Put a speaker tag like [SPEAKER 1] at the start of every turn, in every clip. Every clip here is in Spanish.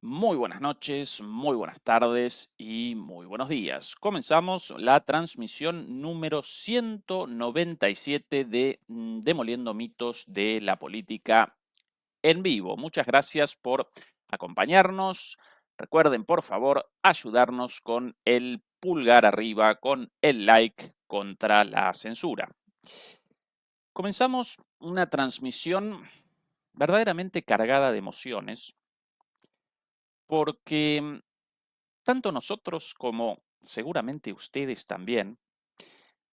[SPEAKER 1] Muy buenas noches, muy buenas tardes y muy buenos días. Comenzamos la transmisión número 197 de Demoliendo mitos de la política en vivo. Muchas gracias por acompañarnos. Recuerden, por favor, ayudarnos con el pulgar arriba, con el like contra la censura. Comenzamos una transmisión verdaderamente cargada de emociones porque tanto nosotros como seguramente ustedes también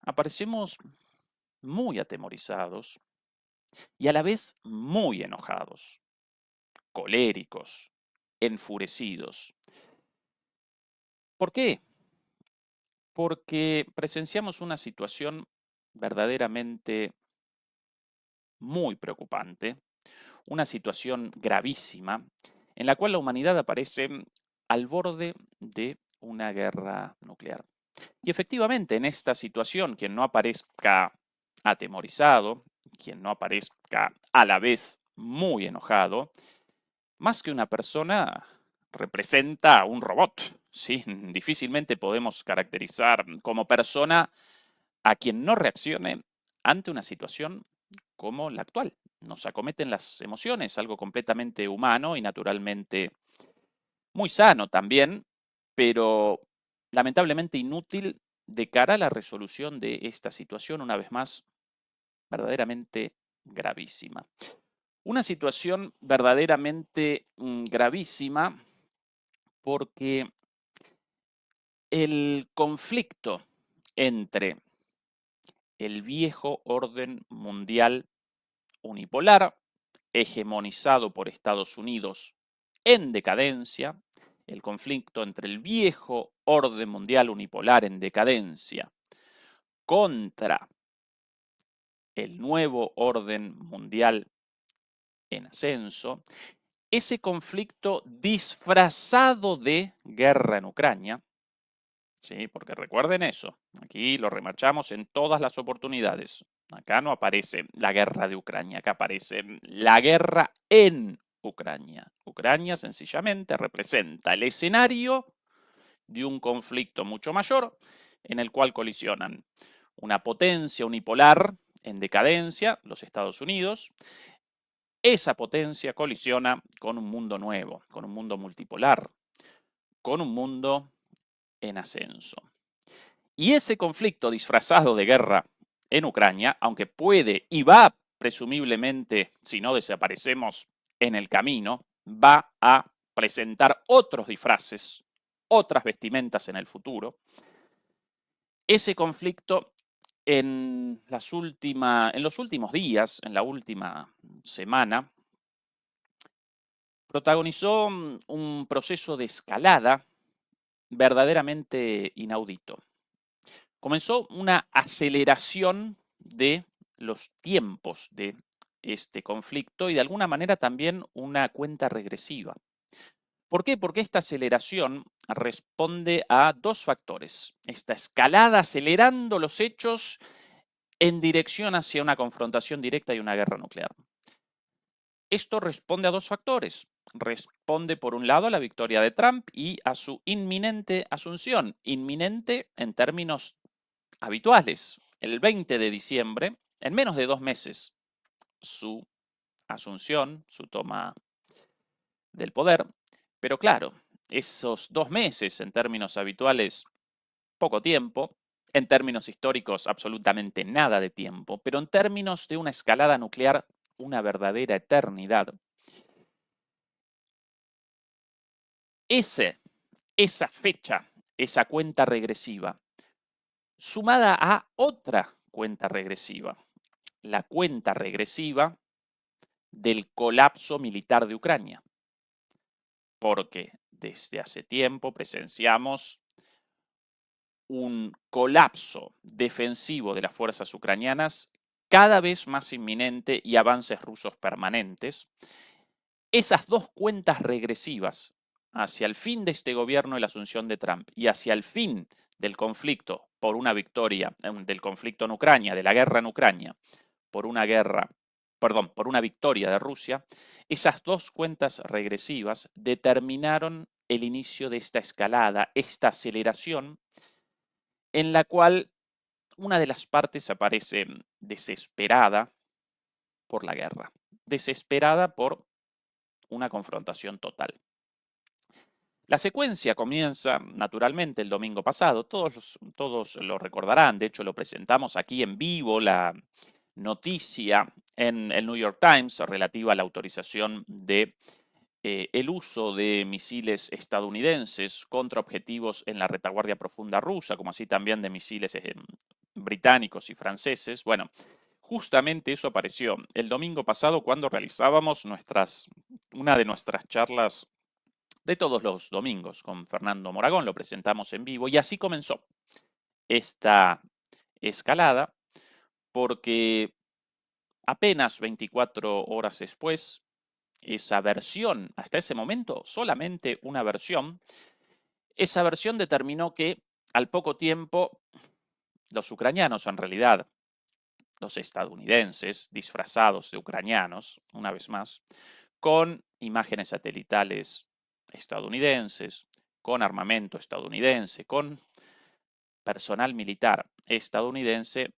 [SPEAKER 1] aparecemos muy atemorizados y a la vez muy enojados, coléricos, enfurecidos. ¿Por qué? Porque presenciamos una situación verdaderamente muy preocupante, una situación gravísima en la cual la humanidad aparece al borde de una guerra nuclear. Y efectivamente, en esta situación, quien no aparezca atemorizado, quien no aparezca a la vez muy enojado, más que una persona, representa a un robot. ¿Sí? Difícilmente podemos caracterizar como persona a quien no reaccione ante una situación como la actual. Nos acometen las emociones, algo completamente humano y naturalmente muy sano también, pero lamentablemente inútil de cara a la resolución de esta situación, una vez más, verdaderamente gravísima. Una situación verdaderamente gravísima porque el conflicto entre el viejo orden mundial unipolar, hegemonizado por Estados Unidos en decadencia, el conflicto entre el viejo orden mundial unipolar en decadencia contra el nuevo orden mundial en ascenso, ese conflicto disfrazado de guerra en Ucrania, ¿sí? Porque recuerden eso, aquí lo remarchamos en todas las oportunidades. Acá no aparece la guerra de Ucrania, acá aparece la guerra en Ucrania. Ucrania sencillamente representa el escenario de un conflicto mucho mayor en el cual colisionan una potencia unipolar en decadencia, los Estados Unidos. Esa potencia colisiona con un mundo nuevo, con un mundo multipolar, con un mundo en ascenso. Y ese conflicto disfrazado de guerra en Ucrania, aunque puede y va presumiblemente, si no desaparecemos en el camino, va a presentar otros disfraces, otras vestimentas en el futuro. Ese conflicto en los últimos días, en la última semana, protagonizó un proceso de escalada verdaderamente inaudito. Comenzó una aceleración de los tiempos de este conflicto y de alguna manera también una cuenta regresiva. ¿Por qué? Porque esta aceleración responde a dos factores. Esta escalada acelerando los hechos en dirección hacia una confrontación directa y una guerra nuclear. Esto responde a dos factores. Responde, por un lado, a la victoria de Trump y a su inminente asunción. Inminente en términos habituales. El 20 de diciembre, en menos de 2 meses, su asunción, su toma del poder. Pero claro, esos 2 meses en términos habituales, poco tiempo. En términos históricos, absolutamente nada de tiempo. Pero en términos de una escalada nuclear, una verdadera eternidad. Esa fecha, esa cuenta regresiva, sumada a otra cuenta regresiva, la cuenta regresiva del colapso militar de Ucrania, porque desde hace tiempo presenciamos un colapso defensivo de las fuerzas ucranianas cada vez más inminente y avances rusos permanentes. Esas dos cuentas regresivas hacia el fin de este gobierno y la asunción de Trump y hacia el fin del conflicto por una victoria, del conflicto en Ucrania, de la guerra en Ucrania, por una guerra perdón, por una victoria de Rusia, esas dos cuentas regresivas determinaron el inicio de esta escalada, esta aceleración, en la cual una de las partes aparece desesperada por la guerra, desesperada por una confrontación total. La secuencia comienza naturalmente el domingo pasado, todos lo recordarán, de hecho lo presentamos aquí en vivo, la noticia en el New York Times relativa a la autorización de el uso de misiles estadounidenses contra objetivos en la retaguardia profunda rusa, como así también de misiles británicos y franceses. Bueno, justamente eso apareció el domingo pasado cuando realizábamos una de nuestras charlas de todos los domingos con Fernando Moragón, lo presentamos en vivo y así comenzó esta escalada porque apenas 24 horas después, esa versión, hasta ese momento solamente una versión, esa versión determinó que al poco tiempo los ucranianos, en realidad los estadounidenses disfrazados de ucranianos, una vez más, con imágenes satelitales estadounidenses, con armamento estadounidense, con personal militar estadounidense,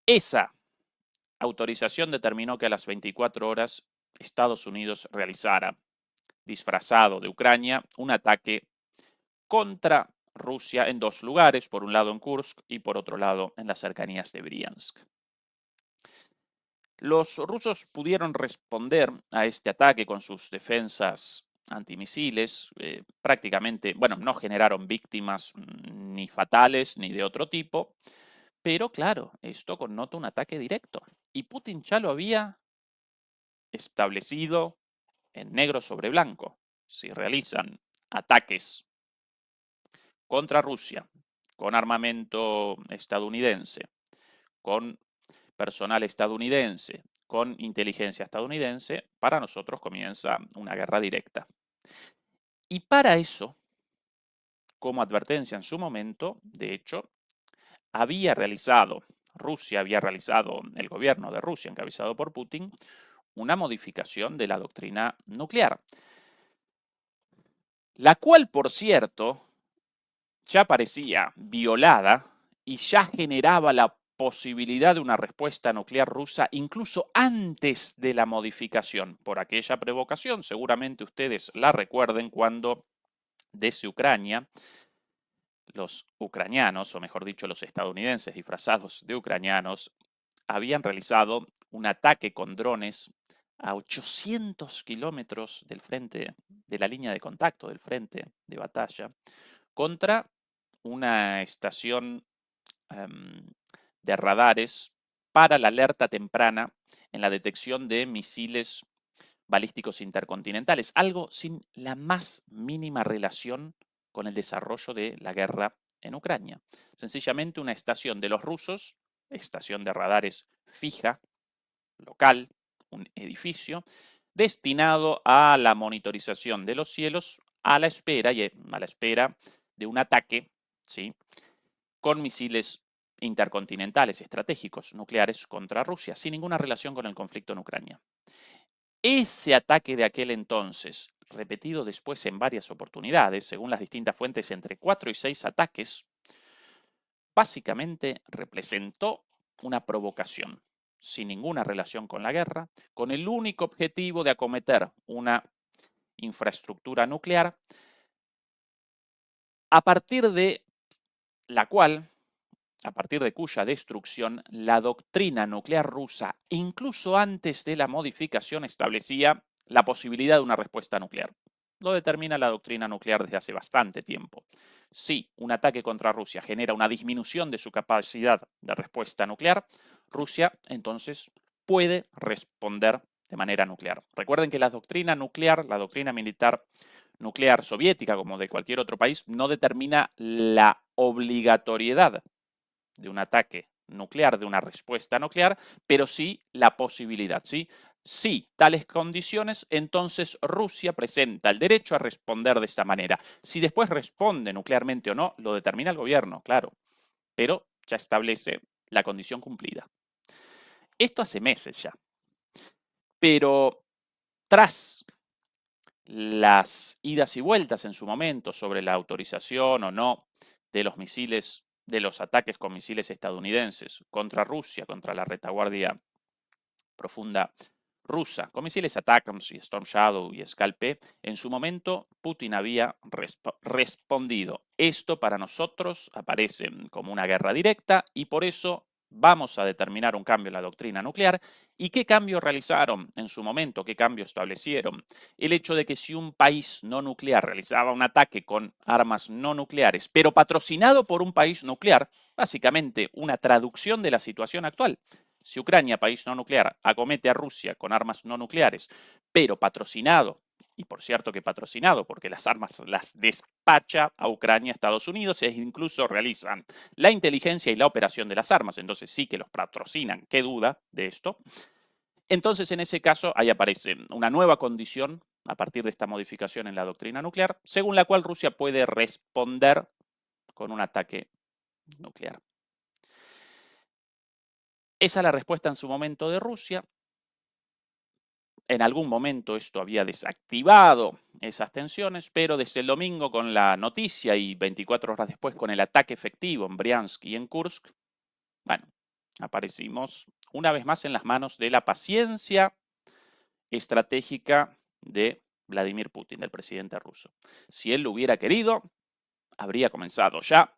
[SPEAKER 1] esa autorización determinó que a las 24 horas Estados Unidos realizara, disfrazado de Ucrania, un ataque contra Rusia en dos lugares, por un lado en Kursk y por otro lado en las cercanías de Briansk. Los rusos pudieron responder a este ataque con sus defensas antimisiles, prácticamente, bueno, no generaron víctimas ni fatales ni de otro tipo, pero claro, esto connota un ataque directo. Y Putin ya lo había establecido en negro sobre blanco. Si realizan ataques contra Rusia con armamento estadounidense, con personal estadounidense, con inteligencia estadounidense, para nosotros comienza una guerra directa. Y para eso, como advertencia en su momento, de hecho, Rusia había realizado, el gobierno de Rusia, encabezado por Putin, una modificación de la doctrina nuclear, la cual, por cierto, ya parecía violada y ya generaba la posibilidad de una respuesta nuclear rusa incluso antes de la modificación por aquella provocación. Seguramente ustedes la recuerden cuando desde Ucrania los ucranianos, o mejor dicho, los estadounidenses disfrazados de ucranianos, habían realizado un ataque con drones a 800 kilómetros del frente, de la línea de contacto, del frente de batalla, contra una estación de radares para la alerta temprana en la detección de misiles balísticos intercontinentales, algo sin la más mínima relación con el desarrollo de la guerra en Ucrania. Sencillamente una estación de los rusos, estación de radares fija, local, un edificio, destinado a la monitorización de los cielos a la espera de un ataque, ¿sí?, con misiles intercontinentales estratégicos nucleares contra Rusia, sin ninguna relación con el conflicto en Ucrania. Ese ataque de aquel entonces, repetido después en varias oportunidades, según las distintas fuentes, entre 4 y 6 ataques, básicamente representó una provocación, sin ninguna relación con la guerra, con el único objetivo de acometer una infraestructura nuclear, a partir de la cual, a partir de cuya destrucción, la doctrina nuclear rusa, incluso antes de la modificación, establecía la posibilidad de una respuesta nuclear. Lo determina la doctrina nuclear desde hace bastante tiempo. Si un ataque contra Rusia genera una disminución de su capacidad de respuesta nuclear, Rusia entonces puede responder de manera nuclear. Recuerden que la doctrina nuclear, la doctrina militar nuclear soviética, como de cualquier otro país, no determina la obligatoriedad de un ataque nuclear, de una respuesta nuclear, pero sí la posibilidad, ¿sí? Si tales condiciones, entonces Rusia presenta el derecho a responder de esta manera. Si después responde nuclearmente o no, lo determina el gobierno, claro, pero ya establece la condición cumplida. Esto hace meses ya. Pero tras las idas y vueltas en su momento sobre la autorización o no de los misiles, de los ataques con misiles estadounidenses contra Rusia, contra la retaguardia profunda rusa, con misiles ATACMS y Storm Shadow y Scalp, en su momento Putin había respondido. Esto para nosotros aparece como una guerra directa y por eso vamos a determinar un cambio en la doctrina nuclear. ¿Y qué cambio realizaron en su momento? ¿Qué cambio establecieron? El hecho de que si un país no nuclear realizaba un ataque con armas no nucleares, pero patrocinado por un país nuclear, básicamente una traducción de la situación actual. Si Ucrania, país no nuclear, acomete a Rusia con armas no nucleares, pero patrocinado, y por cierto que patrocinado, porque las armas las despacha a Ucrania, Estados Unidos, e incluso realizan la inteligencia y la operación de las armas, entonces sí que los patrocinan, qué duda de esto. Entonces, en ese caso, ahí aparece una nueva condición a partir de esta modificación en la doctrina nuclear, según la cual Rusia puede responder con un ataque nuclear. Esa es la respuesta en su momento de Rusia. En algún momento esto había desactivado esas tensiones, pero desde el domingo con la noticia y 24 horas después con el ataque efectivo en Briansk y en Kursk, bueno, aparecimos una vez más en las manos de la paciencia estratégica de Vladimir Putin, del presidente ruso. Si él lo hubiera querido, habría comenzado ya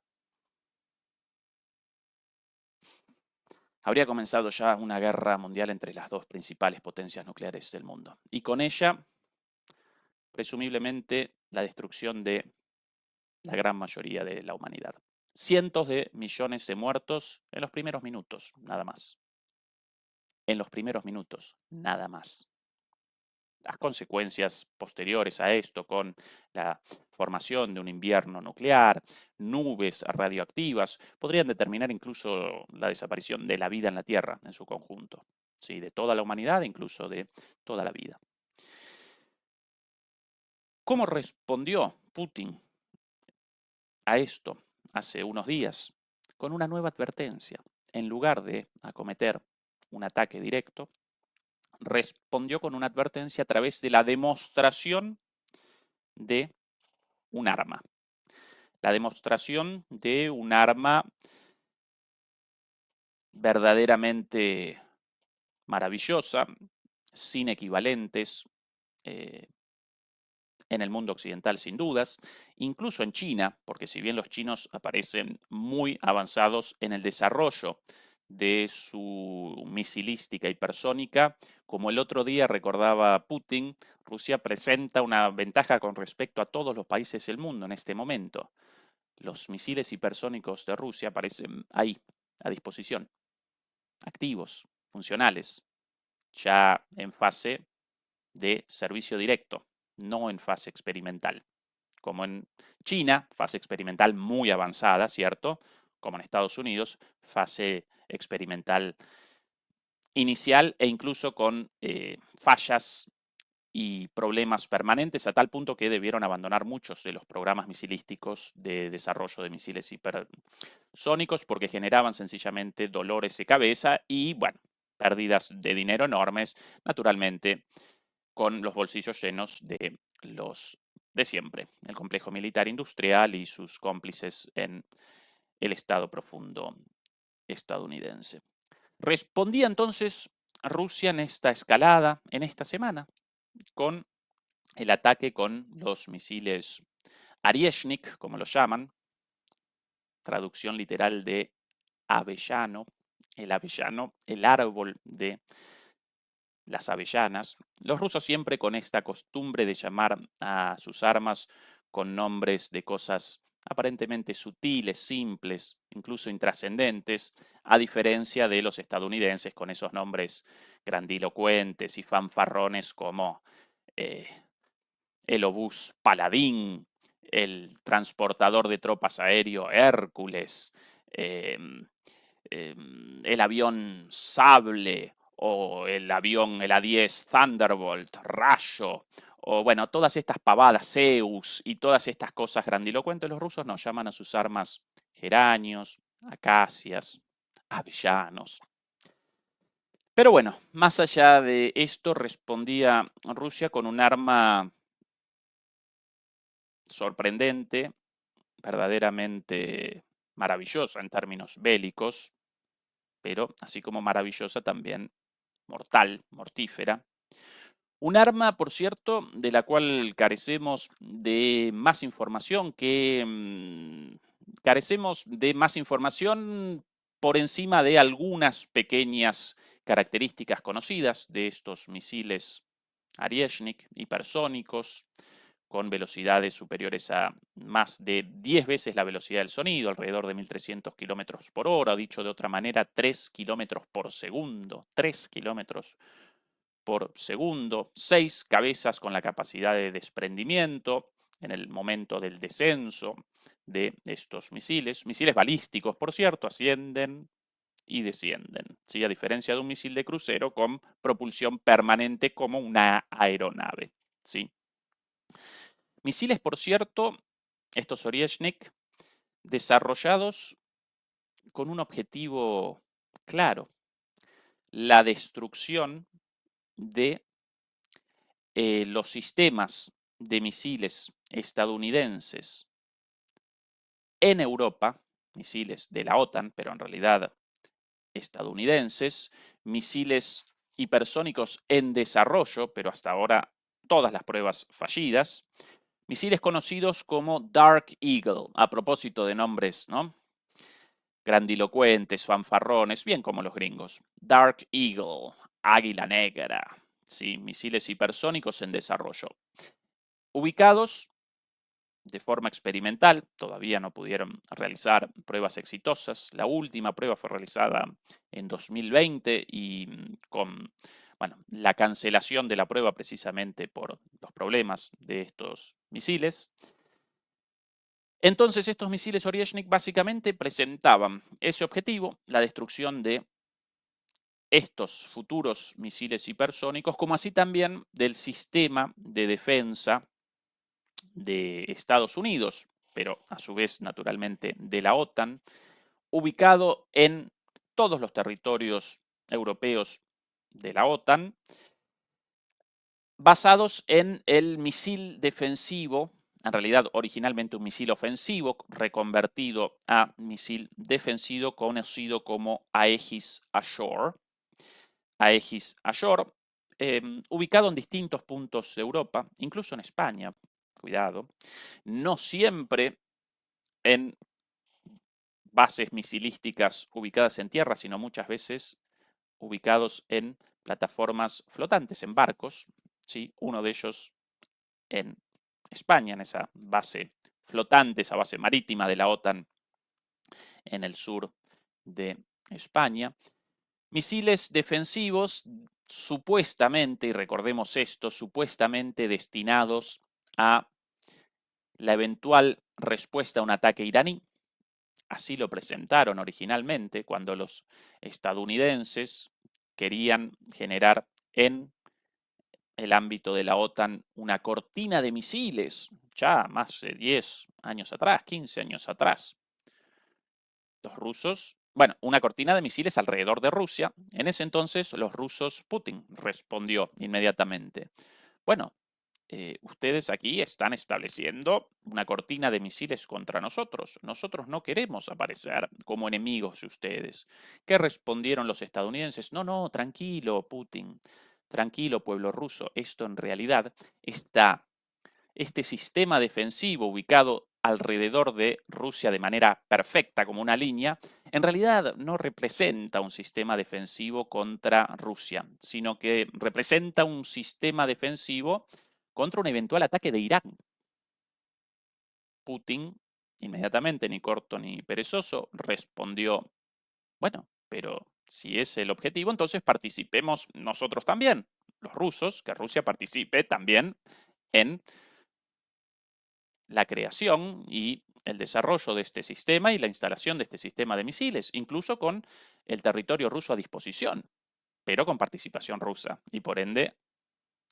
[SPEAKER 1] una guerra mundial entre las dos principales potencias nucleares del mundo. Y con ella, presumiblemente, la destrucción de la gran mayoría de la humanidad. Cientos de millones de muertos en los primeros minutos, nada más. En los primeros minutos, nada más. Las consecuencias posteriores a esto, con la formación de un invierno nuclear, nubes radioactivas, podrían determinar incluso la desaparición de la vida en la Tierra en su conjunto, ¿sí? De toda la humanidad, incluso de toda la vida. ¿Cómo respondió Putin a esto hace unos días? Con una nueva advertencia. En lugar de acometer un ataque directo, respondió con una advertencia a través de la demostración de un arma. La demostración de un arma verdaderamente maravillosa, sin equivalentes en el mundo occidental sin dudas, incluso en China, porque si bien los chinos aparecen muy avanzados en el desarrollo de su misilística hipersónica, como el otro día recordaba Putin, Rusia presenta una ventaja con respecto a todos los países del mundo en este momento. Los misiles hipersónicos de Rusia aparecen ahí, a disposición, activos, funcionales, ya en fase de servicio directo, no en fase experimental. Como en China, fase experimental muy avanzada, ¿cierto? Como en Estados Unidos, fase experimental inicial e incluso con fallas y problemas permanentes a tal punto que debieron abandonar muchos de los programas misilísticos de desarrollo de misiles hipersónicos porque generaban sencillamente dolores de cabeza y, bueno, pérdidas de dinero enormes, naturalmente, con los bolsillos llenos de los de siempre, el complejo militar industrial y sus cómplices en el Estado profundo estadounidense. Respondía entonces Rusia en esta escalada, en esta semana, con el ataque con los misiles Arieshnik, como lo llaman, traducción literal de avellano, el árbol de las avellanas. Los rusos siempre con esta costumbre de llamar a sus armas con nombres de cosas aparentemente sutiles, simples, incluso intrascendentes, a diferencia de los estadounidenses con esos nombres grandilocuentes y fanfarrones como el obús Paladín, el transportador de tropas aéreo Hércules, el avión Sable o el avión, el A-10 Thunderbolt, Rayo, o bueno, todas estas pavadas, Zeus y todas estas cosas grandilocuentes, los rusos nos llaman a sus armas geranios, acacias, avellanos. Pero bueno, más allá de esto, respondía Rusia con un arma sorprendente, verdaderamente maravillosa en términos bélicos, pero así como maravillosa también mortal, mortífera. Un arma, por cierto, de la cual carecemos de más información, carecemos de más información por encima de algunas pequeñas características conocidas de estos misiles Oryezhnik hipersónicos con velocidades superiores a más de 10 veces la velocidad del sonido, alrededor de 1300 kilómetros por hora, o dicho de otra manera, 3 kilómetros por segundo. 3 kilómetros por segundo, 6 cabezas con la capacidad de desprendimiento en el momento del descenso de estos misiles. Misiles balísticos, por cierto, ascienden y descienden, ¿sí? A diferencia de un misil de crucero con propulsión permanente como una aeronave, ¿sí? Misiles, por cierto, estos Oryezhnik, desarrollados con un objetivo claro, la destrucción de los sistemas de misiles estadounidenses en Europa, misiles de la OTAN, pero en realidad estadounidenses, misiles hipersónicos en desarrollo, pero hasta ahora todas las pruebas fallidas, misiles conocidos como Dark Eagle, a propósito de nombres, ¿no? Grandilocuentes, fanfarrones, bien como los gringos. Dark Eagle, Águila Negra, ¿sí? Misiles hipersónicos en desarrollo. Ubicados de forma experimental, todavía no pudieron realizar pruebas exitosas. La última prueba fue realizada en 2020 y con bueno, la cancelación de la prueba precisamente por los problemas de estos misiles. Entonces estos misiles Oryezhnik básicamente presentaban ese objetivo, la destrucción de estos futuros misiles hipersónicos, como así también del sistema de defensa de Estados Unidos, pero a su vez naturalmente de la OTAN, ubicado en todos los territorios europeos de la OTAN, basados en el misil defensivo, en realidad originalmente un misil ofensivo, reconvertido a misil defensivo conocido como Aegis Ashore. Aegis Ashore, ubicado en distintos puntos de Europa, incluso en España, cuidado, no siempre en bases misilísticas ubicadas en tierra, sino muchas veces ubicados en plataformas flotantes, en barcos, ¿sí? Uno de ellos en España, en esa base flotante, esa base marítima de la OTAN en el sur de España. Misiles defensivos supuestamente, y recordemos esto, supuestamente destinados a la eventual respuesta a un ataque iraní. Así lo presentaron originalmente cuando los estadounidenses querían generar en el ámbito de la OTAN una cortina de misiles, ya más de 10 años atrás, 15 años atrás. Los rusos, bueno, una cortina de misiles alrededor de Rusia. En ese entonces los rusos, Putin respondió inmediatamente, bueno, ustedes aquí están estableciendo una cortina de misiles contra nosotros. Nosotros no queremos aparecer como enemigos de ustedes. ¿Qué respondieron los estadounidenses? No, no, tranquilo, Putin. Tranquilo, pueblo ruso. Esto en realidad está, este sistema defensivo ubicado alrededor de Rusia de manera perfecta como una línea, en realidad no representa un sistema defensivo contra Rusia, sino que representa un sistema defensivo contra un eventual ataque de Irán. Putin, inmediatamente, ni corto ni perezoso, respondió, bueno, pero si es el objetivo, entonces participemos nosotros también, los rusos, que Rusia participe también en la creación y el desarrollo de este sistema y la instalación de este sistema de misiles, incluso con el territorio ruso a disposición, pero con participación rusa y por ende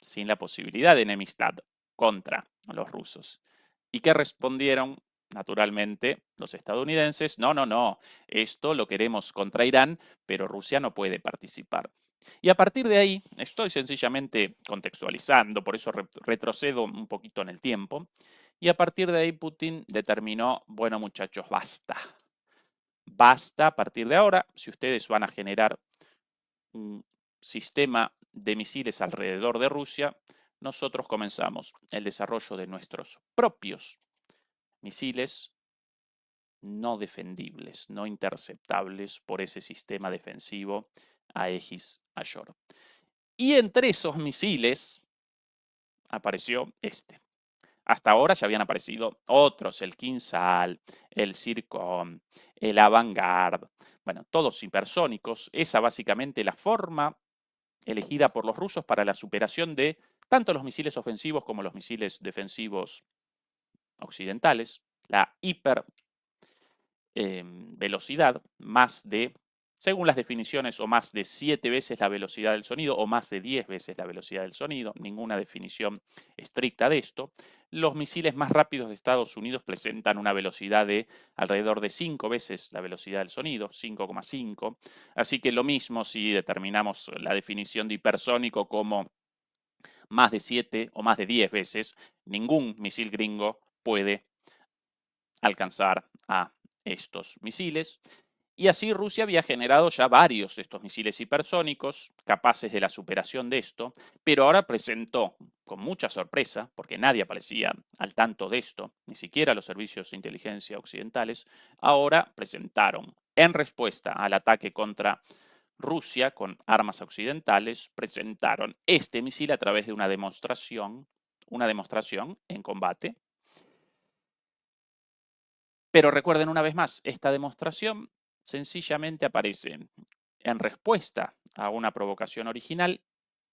[SPEAKER 1] sin la posibilidad de enemistad contra los rusos. ¿Y qué respondieron? Naturalmente, los estadounidenses, no, no, no, esto lo queremos contra Irán, pero Rusia no puede participar. Y a partir de ahí, estoy sencillamente contextualizando, por eso retrocedo un poquito en el tiempo, y a partir de ahí Putin determinó, bueno muchachos, basta. Basta a partir de ahora, si ustedes van a generar un sistema de misiles alrededor de Rusia, nosotros comenzamos el desarrollo de nuestros propios misiles no defendibles, no interceptables por ese sistema defensivo Aegis Ashore. Y entre esos misiles apareció este. Hasta ahora ya habían aparecido otros, el Kinzhal, el Zircon, el Avangard, bueno, todos hipersónicos. Esa básicamente la forma elegida por los rusos para la superación de tanto los misiles ofensivos como los misiles defensivos occidentales. La hiper velocidad, más de, según las definiciones, o más de 7 veces la velocidad del sonido, o más de 10 veces la velocidad del sonido, ninguna definición estricta de esto. Los misiles más rápidos de Estados Unidos presentan una velocidad de alrededor de 5 veces la velocidad del sonido, 5,5. Así que lo mismo si determinamos la definición de hipersónico como más de 7 o más de 10 veces, ningún misil gringo puede alcanzar a estos misiles. Y así Rusia había generado ya varios de estos misiles hipersónicos capaces de la superación de esto, pero ahora presentó con mucha sorpresa, porque nadie aparecía al tanto de esto, ni siquiera los servicios de inteligencia occidentales, ahora presentaron en respuesta al ataque contra Rusia con armas occidentales, presentaron este misil a través de una demostración en combate. Pero recuerden una vez más, esta demostración sencillamente aparece en respuesta a una provocación original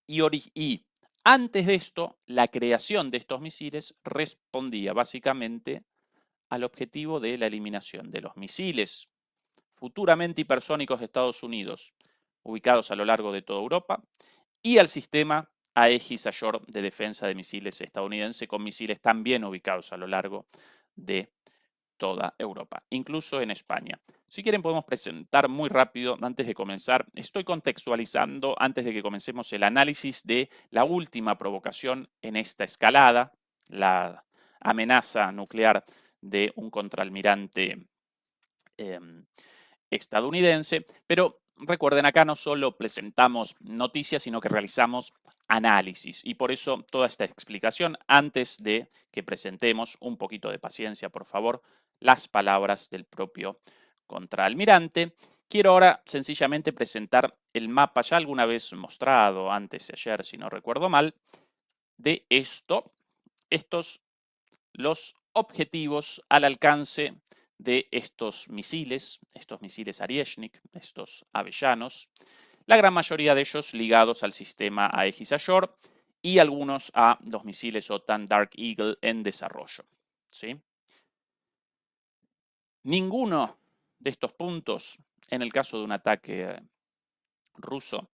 [SPEAKER 1] y antes de esto, la creación de estos misiles respondía básicamente al objetivo de la eliminación de los misiles futuramente hipersónicos de Estados Unidos, ubicados a lo largo de toda Europa, y al sistema Aegis Ashore de defensa de misiles estadounidense, con misiles también ubicados a lo largo de toda Europa, incluso en España. Si quieren podemos presentar muy rápido, antes de comenzar, estoy contextualizando, antes de que comencemos el análisis de la última provocación en esta escalada, la amenaza nuclear de un contraalmirante estadounidense, pero recuerden, acá no solo presentamos noticias, sino que realizamos análisis. Y por eso toda esta explicación, antes de que presentemos, un poquito de paciencia, por favor, las palabras del propio contraalmirante. Quiero ahora sencillamente presentar el mapa, ya alguna vez mostrado, antes de ayer, si no recuerdo mal, de estos los objetivos al alcance de estos misiles Arieshnik, estos avellanos, la gran mayoría de ellos ligados al sistema Aegis Ashore y algunos a los misiles OTAN Dark Eagle en desarrollo. ¿Sí? Ninguno de estos puntos, en el caso de un ataque ruso,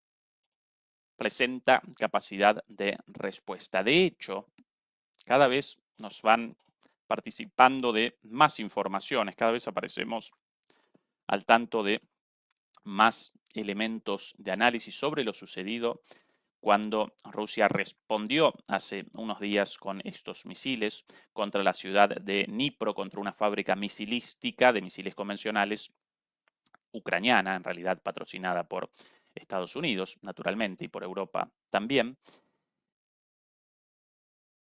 [SPEAKER 1] presenta capacidad de respuesta. De hecho, cada vez nos van participando de más informaciones, cada vez aparecemos al tanto de más elementos de análisis sobre lo sucedido cuando Rusia respondió hace unos días con estos misiles contra la ciudad de Dnipro, contra una fábrica misilística de misiles convencionales ucraniana, en realidad patrocinada por Estados Unidos, naturalmente, y por Europa también.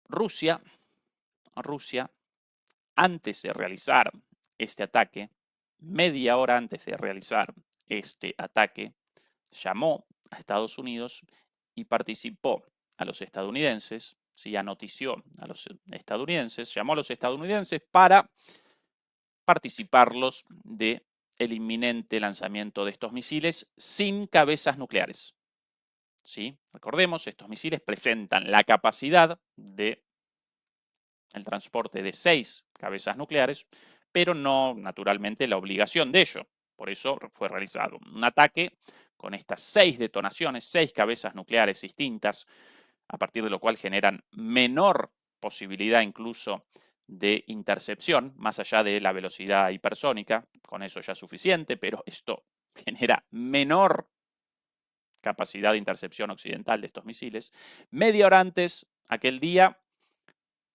[SPEAKER 1] Rusia, antes de realizar este ataque, media hora antes de realizar este ataque, llamó a Estados Unidos y participó a los estadounidenses, ¿sí? Anotició a los estadounidenses, llamó a los estadounidenses para participarlos de el inminente lanzamiento de estos misiles sin cabezas nucleares. ¿Sí? Recordemos, estos misiles presentan la capacidad de el transporte de 6 cabezas nucleares, pero no naturalmente la obligación de ello. Por eso fue realizado un ataque con estas 6 detonaciones, 6 cabezas nucleares distintas, a partir de lo cual generan menor posibilidad incluso de intercepción, más allá de la velocidad hipersónica, con eso ya es suficiente, pero esto genera menor capacidad de intercepción occidental de estos misiles. Media hora antes, aquel día,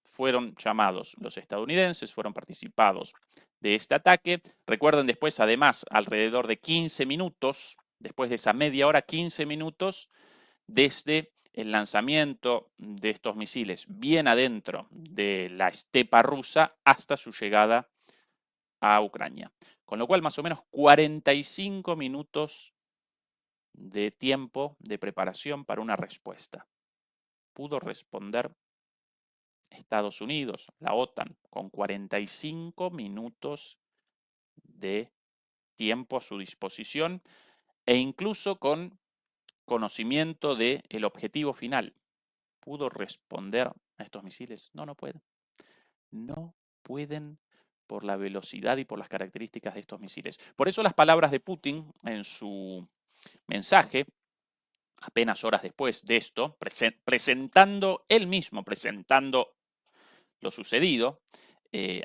[SPEAKER 1] fueron llamados los estadounidenses, fueron participados de este ataque. Recuerden después, además, alrededor de 15 minutos, después de esa media hora, 15 minutos, desde el lanzamiento de estos misiles bien adentro de la estepa rusa hasta su llegada a Ucrania. Con lo cual, más o menos 45 minutos de tiempo de preparación para una respuesta. Pudo responder Estados Unidos, la OTAN, con 45 minutos de tiempo a su disposición e incluso con conocimiento del objetivo final. ¿Pudo responder a estos misiles? No, no pueden. No pueden por la velocidad y por las características de estos misiles. Por eso las palabras de Putin en su mensaje, apenas horas después de esto, presentando él mismo, presentando lo sucedido,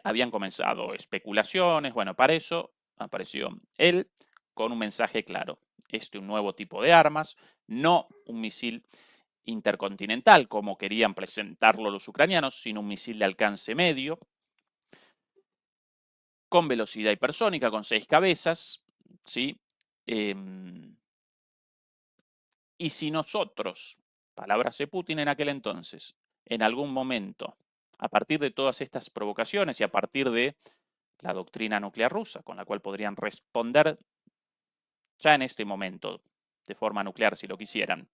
[SPEAKER 1] habían comenzado especulaciones. Bueno, para eso apareció él con un mensaje claro. Un nuevo tipo de armas, no un misil intercontinental, como querían presentarlo los ucranianos, sino un misil de alcance medio, con velocidad hipersónica, con 6 cabezas, ¿sí? Y si nosotros, palabras de Putin en aquel entonces, en algún momento, a partir de todas estas provocaciones y a partir de la doctrina nuclear rusa, con la cual podrían responder ya en este momento de forma nuclear si lo quisieran,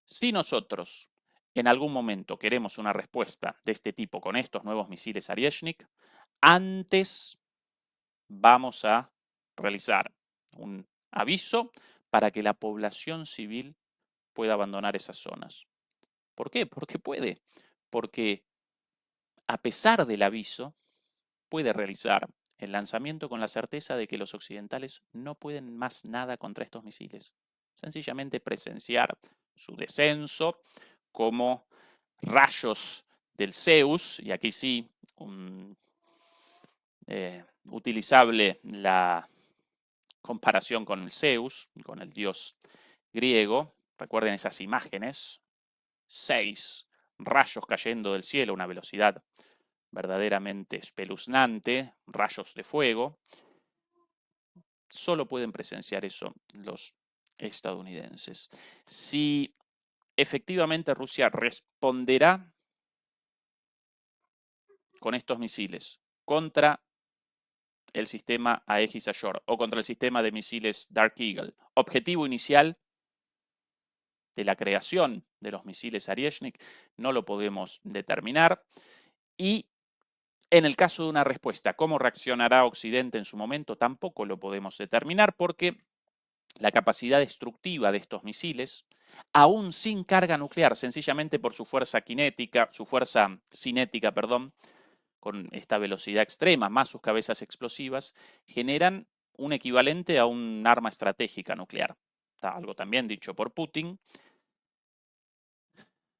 [SPEAKER 1] si nosotros en algún momento queremos una respuesta de este tipo con estos nuevos misiles Arieshnik, antes vamos a realizar un aviso para que la población civil pueda abandonar esas zonas. ¿Por qué? Porque puede. Porque a pesar del aviso, puede realizar el lanzamiento con la certeza de que los occidentales no pueden más nada contra estos misiles. Sencillamente presenciar su descenso como rayos del Zeus, y aquí sí, utilizable la comparación con el Zeus, con el dios griego. Recuerden esas imágenes, 6 rayos cayendo del cielo a una velocidad verdaderamente espeluznante, rayos de fuego. Solo pueden presenciar eso los estadounidenses. Si efectivamente Rusia responderá con estos misiles contra el sistema Aegis Ashore o contra el sistema de misiles Dark Eagle, objetivo inicial de la creación de los misiles Arieshnik, no lo podemos determinar. Y en el caso de una respuesta, ¿cómo reaccionará Occidente en su momento? Tampoco lo podemos determinar porque la capacidad destructiva de estos misiles, aún sin carga nuclear, sencillamente por su fuerza cinética, perdón, con esta velocidad extrema, más sus cabezas explosivas, generan un equivalente a un arma estratégica nuclear. Algo también dicho por Putin.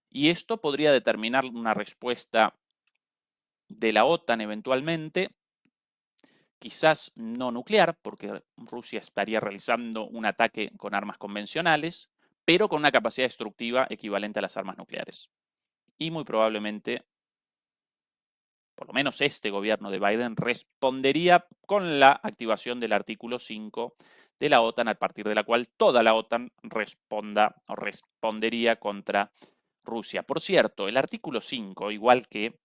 [SPEAKER 1] Y esto podría determinar una respuesta de la OTAN eventualmente, quizás no nuclear, porque Rusia estaría realizando un ataque con armas convencionales, pero con una capacidad destructiva equivalente a las armas nucleares. Y muy probablemente, por lo menos este gobierno de Biden, respondería con la activación del artículo 5 de la OTAN, a partir de la cual toda la OTAN respondería contra Rusia. Por cierto, el artículo 5, igual que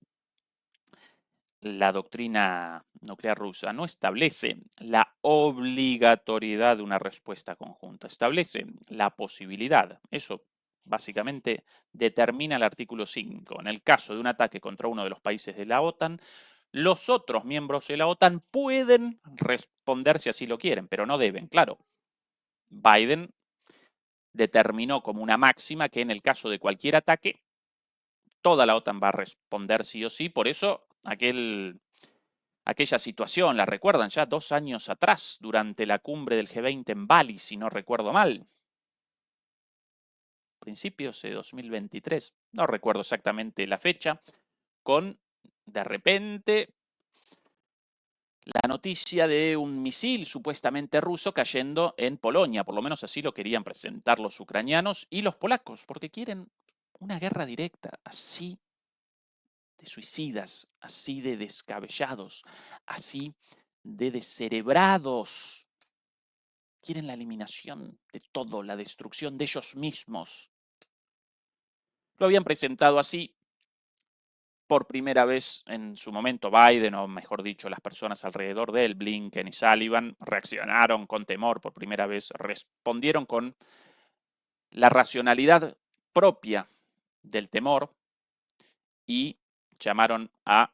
[SPEAKER 1] la doctrina nuclear rusa, no establece la obligatoriedad de una respuesta conjunta, establece la posibilidad. Eso básicamente determina el artículo 5. En el caso de un ataque contra uno de los países de la OTAN, los otros miembros de la OTAN pueden responder si así lo quieren, pero no deben. Claro, Biden determinó como una máxima que en el caso de cualquier ataque, toda la OTAN va a responder sí o sí. Por eso aquella situación, la recuerdan ya 2 años atrás, durante la cumbre del G20 en Bali, si no recuerdo mal. Principios de 2023, no recuerdo exactamente la fecha, con de repente la noticia de un misil supuestamente ruso cayendo en Polonia. Por lo menos así lo querían presentar los ucranianos y los polacos, porque quieren una guerra directa, así de suicidas, así de descabellados, así de descerebrados. Quieren la eliminación de todo, la destrucción de ellos mismos. Lo habían presentado así por primera vez en su momento Biden, o mejor dicho, las personas alrededor de él, Blinken y Sullivan, reaccionaron con temor por primera vez, respondieron con la racionalidad propia del temor y llamaron a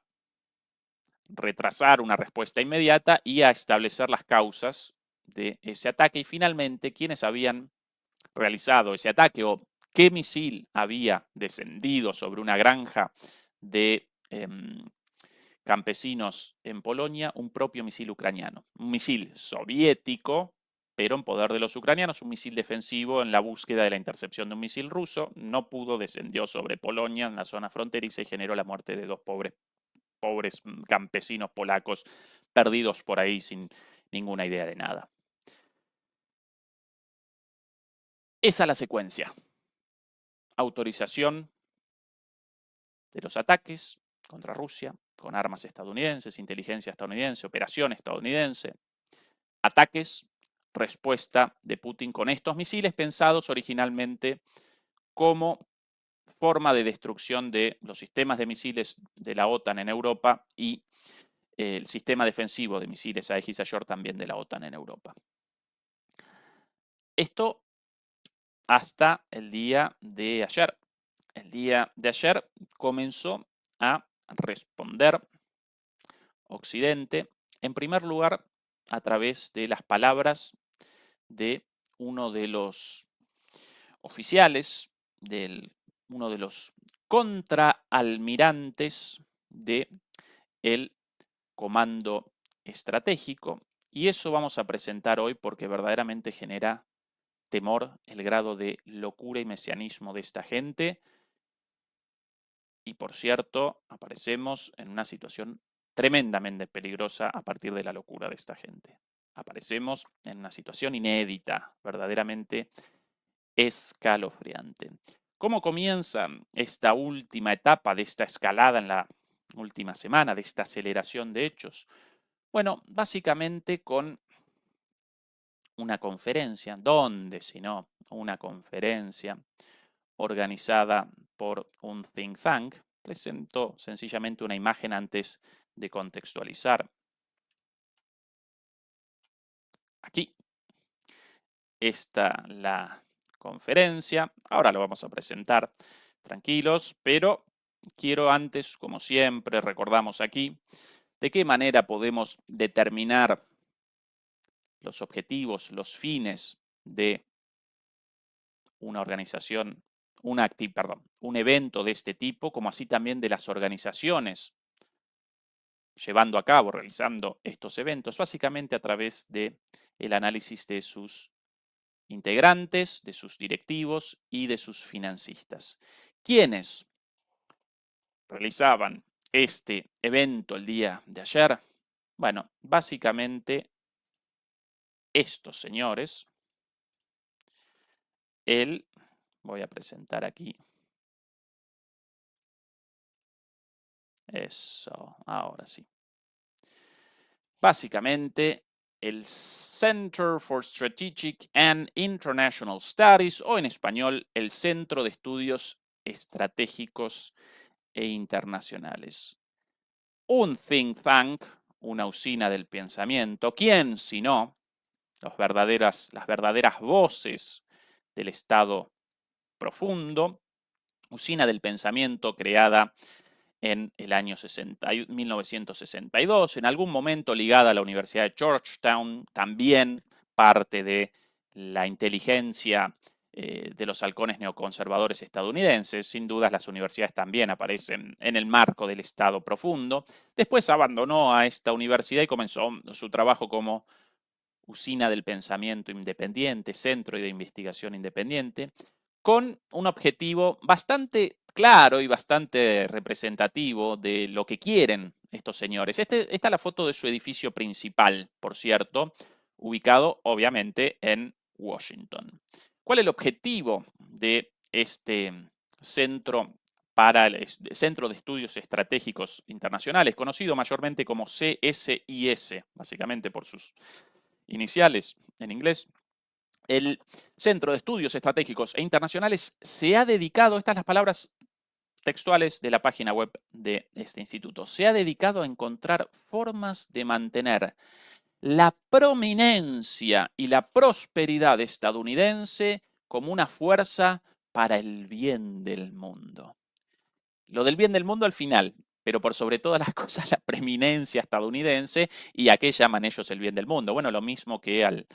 [SPEAKER 1] retrasar una respuesta inmediata y a establecer las causas de ese ataque. Y finalmente, quienes habían realizado ese ataque o qué misil había descendido sobre una granja de campesinos en Polonia, un propio misil ucraniano, un misil soviético, pero en poder de los ucranianos, un misil defensivo en la búsqueda de la intercepción de un misil ruso, no pudo, descendió sobre Polonia en la zona fronteriza y generó la muerte de dos pobres campesinos polacos perdidos por ahí sin ninguna idea de nada. Esa es la secuencia. Autorización de los ataques contra Rusia con armas estadounidenses, inteligencia estadounidense, operación estadounidense, ataques, respuesta de Putin con estos misiles pensados originalmente como forma de destrucción de los sistemas de misiles de la OTAN en Europa y el sistema defensivo de misiles Aegis Ashore también de la OTAN en Europa. Esto hasta el día de ayer. El día de ayer comenzó a responder Occidente, en primer lugar, a través de las palabras de uno de los oficiales, uno de los contraalmirantes del Comando Estratégico. Y eso vamos a presentar hoy porque verdaderamente genera temor el grado de locura y mesianismo de esta gente. Y por cierto, aparecemos en una situación tremendamente peligrosa a partir de la locura de esta gente. Aparecemos en una situación inédita, verdaderamente escalofriante. ¿Cómo comienza esta última etapa de esta escalada en la última semana, de esta aceleración de hechos? Bueno, básicamente con una conferencia, ¿dónde si no una conferencia organizada por un think tank? Presento sencillamente una imagen antes de contextualizar. Aquí está la conferencia. Ahora lo vamos a presentar tranquilos, pero quiero antes, como siempre, recordamos aquí, de qué manera podemos determinar los objetivos, los fines de una organización, un evento de este tipo, como así también de las organizaciones llevando a cabo, realizando estos eventos, básicamente a través de el análisis de sus integrantes, de sus directivos y de sus financistas. ¿Quiénes realizaban este evento el día de ayer? Bueno, básicamente estos señores, voy a presentar aquí, eso, ahora sí. Básicamente, el Center for Strategic and International Studies, o en español, el Centro de Estudios Estratégicos e Internacionales. Un think tank, una usina del pensamiento. ¿Quién, si no, las verdaderas voces del Estado profundo? Usina del pensamiento creada en el año 1962, en algún momento ligada a la Universidad de Georgetown, también parte de la inteligencia de los halcones neoconservadores estadounidenses. Sin dudas, las universidades también aparecen en el marco del Estado profundo. Después abandonó a esta universidad y comenzó su trabajo como usina del pensamiento independiente, centro de investigación independiente, con un objetivo bastante claro y bastante representativo de lo que quieren estos señores. Esta es la foto de su edificio principal, por cierto, ubicado obviamente en Washington. ¿Cuál es el objetivo de este centro Centro de Estudios Estratégicos Internacionales, conocido mayormente como CSIS, básicamente por sus iniciales en inglés? El Centro de Estudios Estratégicos e Internacionales se ha dedicado, estas las palabras textuales de la página web de este instituto, se ha dedicado a encontrar formas de mantener la prominencia y la prosperidad estadounidense como una fuerza para el bien del mundo. Lo del bien del mundo al final, pero por sobre todas las cosas la preeminencia estadounidense y a qué llaman ellos el bien del mundo. Bueno, lo mismo que al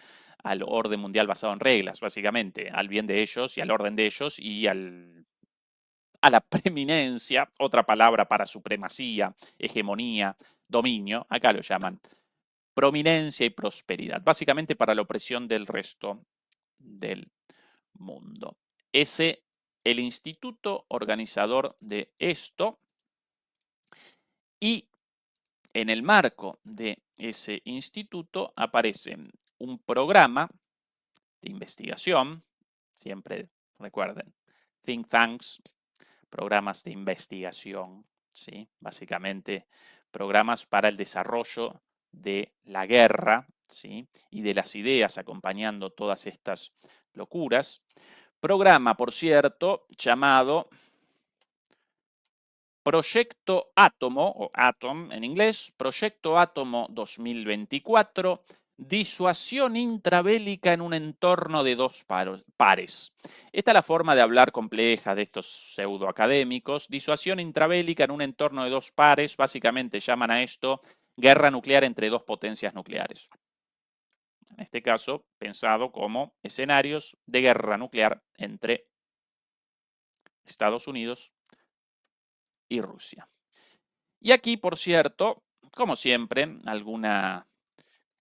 [SPEAKER 1] orden mundial basado en reglas, básicamente, al bien de ellos y al orden de ellos y a la preeminencia, otra palabra para supremacía, hegemonía, dominio, acá lo llaman prominencia y prosperidad, básicamente para la opresión del resto del mundo. El instituto organizador de esto, y en el marco de ese instituto aparece un programa de investigación, siempre recuerden, think tanks, programas de investigación, ¿sí? Básicamente programas para el desarrollo de la guerra, ¿sí? Y de las ideas acompañando todas estas locuras. Programa, por cierto, llamado Proyecto Átomo, o Atom en inglés, Proyecto Átomo 2024, disuasión intrabélica en un entorno de dos pares. Esta es la forma de hablar compleja de estos pseudoacadémicos. Disuasión intrabélica en un entorno de dos pares, básicamente llaman a esto guerra nuclear entre dos potencias nucleares. En este caso, pensado como escenarios de guerra nuclear entre Estados Unidos y Rusia. Y aquí, por cierto, como siempre, alguna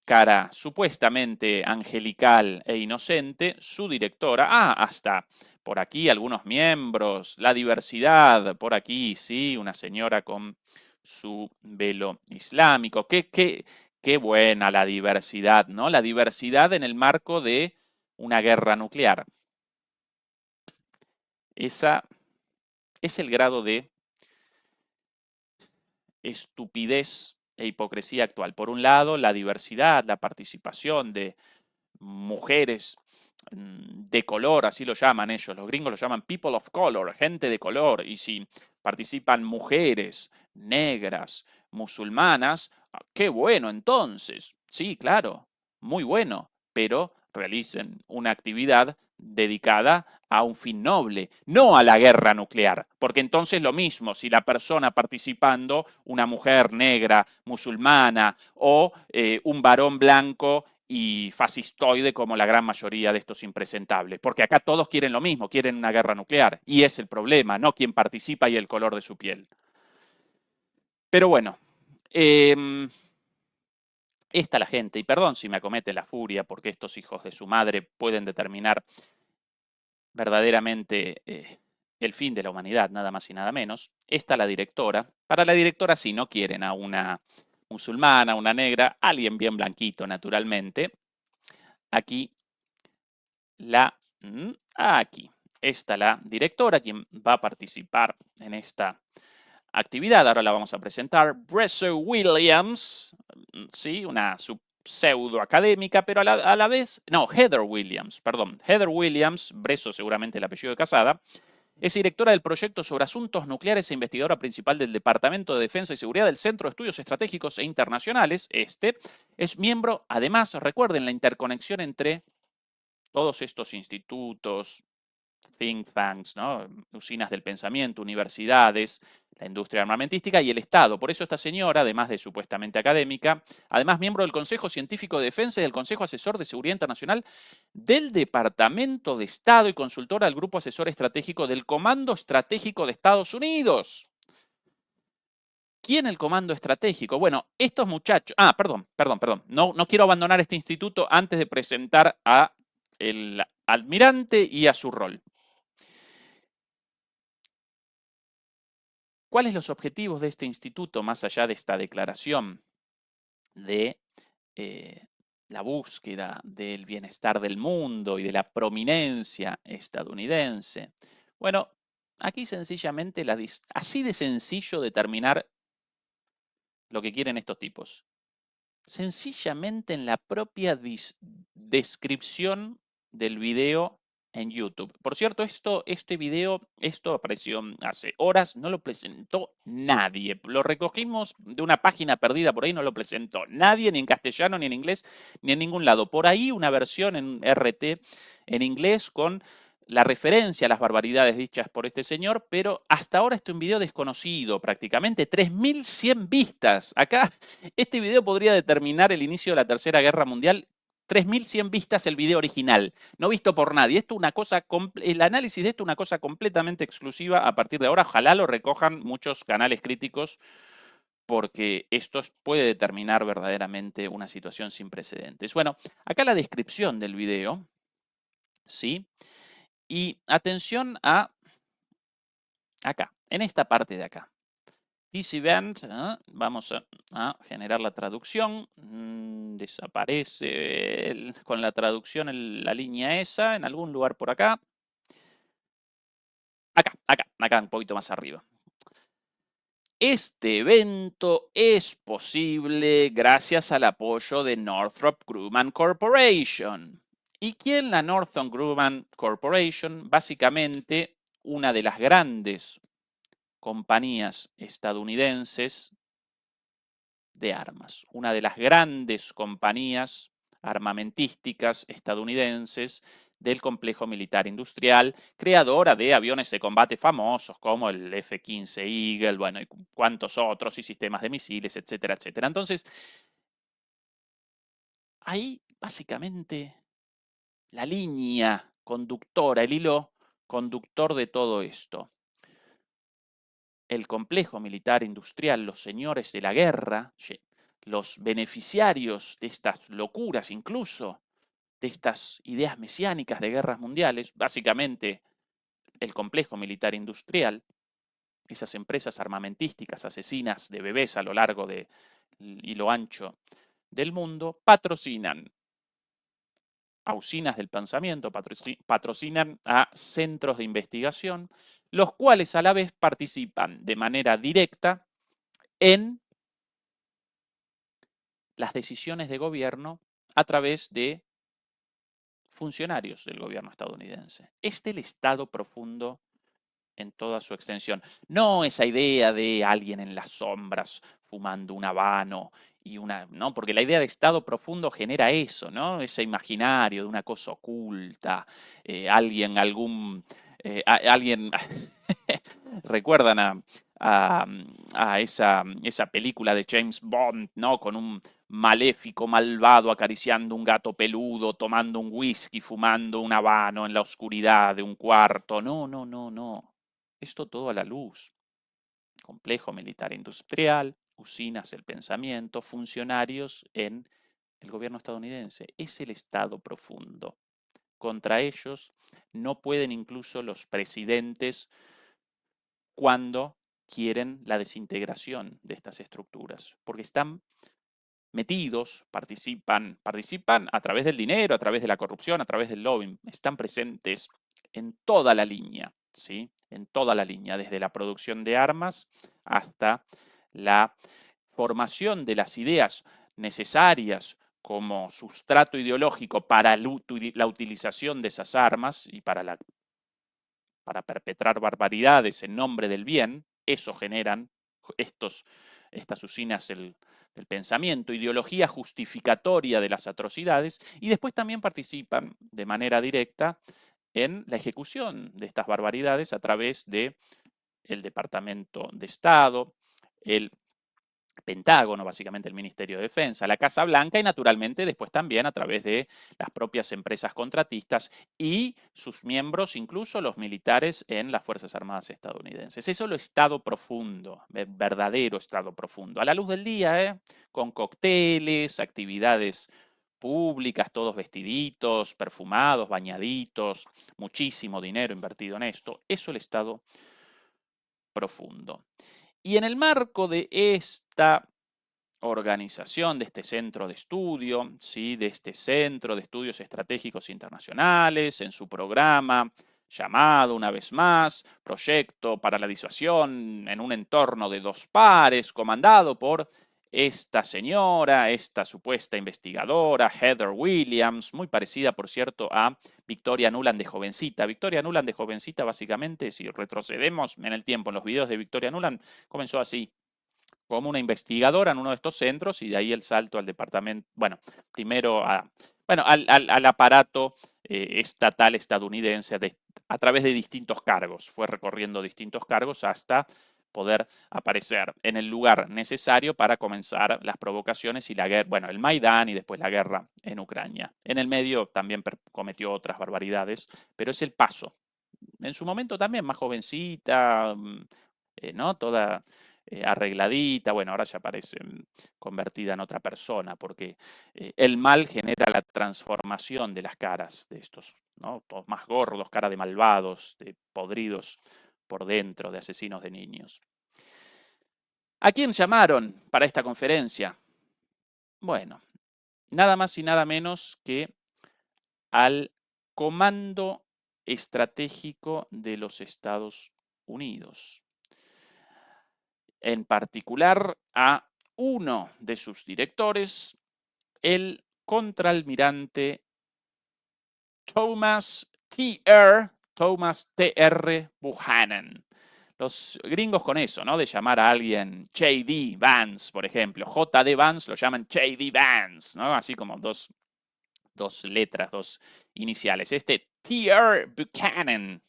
[SPEAKER 1] cara supuestamente angelical e inocente, su directora, hasta por aquí algunos miembros, la diversidad, por aquí, sí, una señora con su velo islámico. Qué buena la diversidad, ¿no? La diversidad en el marco de una guerra nuclear. Esa es el grado de estupidez e hipocresía actual. Por un lado, la diversidad, la participación de mujeres de color, así lo llaman ellos, los gringos lo llaman people of color, gente de color, y si participan mujeres negras, musulmanas, qué bueno entonces, sí, claro, muy bueno, pero realicen una actividad dedicada a un fin noble, no a la guerra nuclear, porque entonces lo mismo, si la persona participando, una mujer negra, musulmana o un varón blanco y fascistoide como la gran mayoría de estos impresentables, porque acá todos quieren lo mismo, quieren una guerra nuclear, y es el problema, no quien participa y el color de su piel. Pero bueno, esta la gente, y perdón si me acomete la furia, porque estos hijos de su madre pueden determinar verdaderamente el fin de la humanidad, nada más y nada menos. Esta la directora. Para la directora sí, no quieren a una musulmana, una negra, alguien bien blanquito, naturalmente. Aquí aquí está la directora, quien va a participar en esta actividad. Ahora la vamos a presentar. Bressel Williams, ¿sí? Una pseudo académica, pero a la vez, no, Heather Williams, perdón. Heather Williams, Bresso seguramente el apellido de casada, es directora del proyecto sobre asuntos nucleares e investigadora principal del Departamento de Defensa y Seguridad del Centro de Estudios Estratégicos e Internacionales. Es miembro, además, recuerden la interconexión entre todos estos institutos, think tanks, ¿no? Usinas del pensamiento, universidades, la industria armamentística y el Estado. Por eso esta señora, además de supuestamente académica, además miembro del Consejo Científico de Defensa y del Consejo Asesor de Seguridad Internacional del Departamento de Estado y consultora del Grupo Asesor Estratégico del Comando Estratégico de Estados Unidos. ¿Quién el comando estratégico? Bueno, estos muchachos... perdón. No quiero abandonar este instituto antes de presentar a el almirante y a su rol. ¿Cuáles los objetivos de este instituto, más allá de esta declaración de la búsqueda del bienestar del mundo y de la prominencia estadounidense? Bueno, aquí sencillamente, así de sencillo determinar lo que quieren estos tipos. Sencillamente en la propia descripción del video en YouTube. Por cierto, este video, esto apareció hace horas, no lo presentó nadie. Lo recogimos de una página perdida por ahí, no lo presentó nadie, ni en castellano, ni en inglés, ni en ningún lado. Por ahí una versión en RT en inglés con la referencia a las barbaridades dichas por este señor, pero hasta ahora este es un video desconocido prácticamente, 3.100 vistas. Acá este video podría determinar el inicio de la Tercera Guerra Mundial. 3.100 vistas el video original, no visto por nadie. Esto una cosa, el análisis de esto es una cosa completamente exclusiva a partir de ahora. Ojalá lo recojan muchos canales críticos, porque esto puede determinar verdaderamente una situación sin precedentes. Bueno, acá la descripción del video, ¿sí? Y atención a acá, en esta parte de acá. This event, vamos a generar la traducción, desaparece con la traducción la línea esa, en algún lugar por acá. Acá, un poquito más arriba. Este evento es posible gracias al apoyo de Northrop Grumman Corporation. ¿Y quién la Northrop Grumman Corporation? Básicamente una de las grandes compañías estadounidenses de armas, una de las grandes compañías armamentísticas estadounidenses del complejo militar industrial, creadora de aviones de combate famosos como el F-15 Eagle, bueno, y cuantos otros, y sistemas de misiles, etcétera, etcétera. Entonces, ahí básicamente la línea conductora, el hilo conductor de todo esto. El complejo militar industrial, los señores de la guerra, los beneficiarios de estas locuras, incluso de estas ideas mesiánicas de guerras mundiales, básicamente el complejo militar industrial, esas empresas armamentísticas asesinas de bebés a lo largo y lo ancho del mundo, patrocinan a usinas del pensamiento, patrocinan a centros de investigación, los cuales a la vez participan de manera directa en las decisiones de gobierno a través de funcionarios del gobierno estadounidense. Es el Estado profundo en toda su extensión. No esa idea de alguien en las sombras fumando un habano y ¿no? Porque la idea de Estado profundo genera eso, ¿no? Ese imaginario de una cosa oculta, alguien, recuerdan a esa película de James Bond, ¿no? Con un maléfico malvado acariciando un gato peludo, tomando un whisky, fumando un habano en la oscuridad de un cuarto. No, no, no, no. Esto todo a la luz. Complejo militar industrial, usinas del pensamiento, funcionarios en el gobierno estadounidense. Es el Estado profundo. Contra ellos no pueden incluso los presidentes cuando quieren la desintegración de estas estructuras, porque están metidos, participan a través del dinero, a través de la corrupción, a través del lobbying, están presentes en toda la línea, ¿sí? En toda la línea, desde la producción de armas hasta la formación de las ideas necesarias como sustrato ideológico para la utilización de esas armas y para perpetrar barbaridades en nombre del bien. Eso generan estas usinas del pensamiento, ideología justificatoria de las atrocidades, y después también participan de manera directa en la ejecución de estas barbaridades a través del Departamento de Estado, el Pentágono, básicamente el Ministerio de Defensa, la Casa Blanca y naturalmente después también a través de las propias empresas contratistas y sus miembros, incluso los militares en las Fuerzas Armadas estadounidenses. Eso es lo Estado profundo, verdadero Estado profundo. A la luz del día, con cócteles, actividades públicas, todos vestiditos, perfumados, bañaditos, muchísimo dinero invertido en esto. Eso es el Estado profundo. Y en el marco de esta organización, de este centro de estudio, ¿sí? De este Centro de Estudios Estratégicos Internacionales, en su programa llamado, una vez más, Proyecto para la Disuasión en un entorno de dos pares, comandado por esta señora, esta supuesta investigadora, Heather Williams, muy parecida, por cierto, a Victoria Nuland de jovencita. Victoria Nuland de jovencita, básicamente, si retrocedemos en el tiempo, en los videos de Victoria Nuland, comenzó así, como una investigadora en uno de estos centros, y de ahí el salto al departamento, bueno, primero al aparato estatal estadounidense a través de distintos cargos. Fue recorriendo distintos cargos hasta poder aparecer en el lugar necesario para comenzar las provocaciones y la guerra, bueno, el Maidán y después la guerra en Ucrania. En el medio también cometió otras barbaridades, pero es el paso. En su momento también más jovencita, ¿no? Toda arregladita, bueno, ahora ya parece convertida en otra persona, porque el mal genera la transformación de las caras de estos, ¿no? Todos más gordos, cara de malvados, de podridos por dentro, de asesinos de niños. ¿A quién llamaron para esta conferencia? Bueno, nada más y nada menos que al Comando Estratégico de los Estados Unidos. En particular a uno de sus directores, el contraalmirante Thomas T.R. Buchanan. Los gringos con eso, ¿no? De llamar a alguien J.D. Vance, por ejemplo. J.D. Vance lo llaman J.D. Vance, ¿no? Así como dos letras, dos iniciales. Este T.R. Buchanan.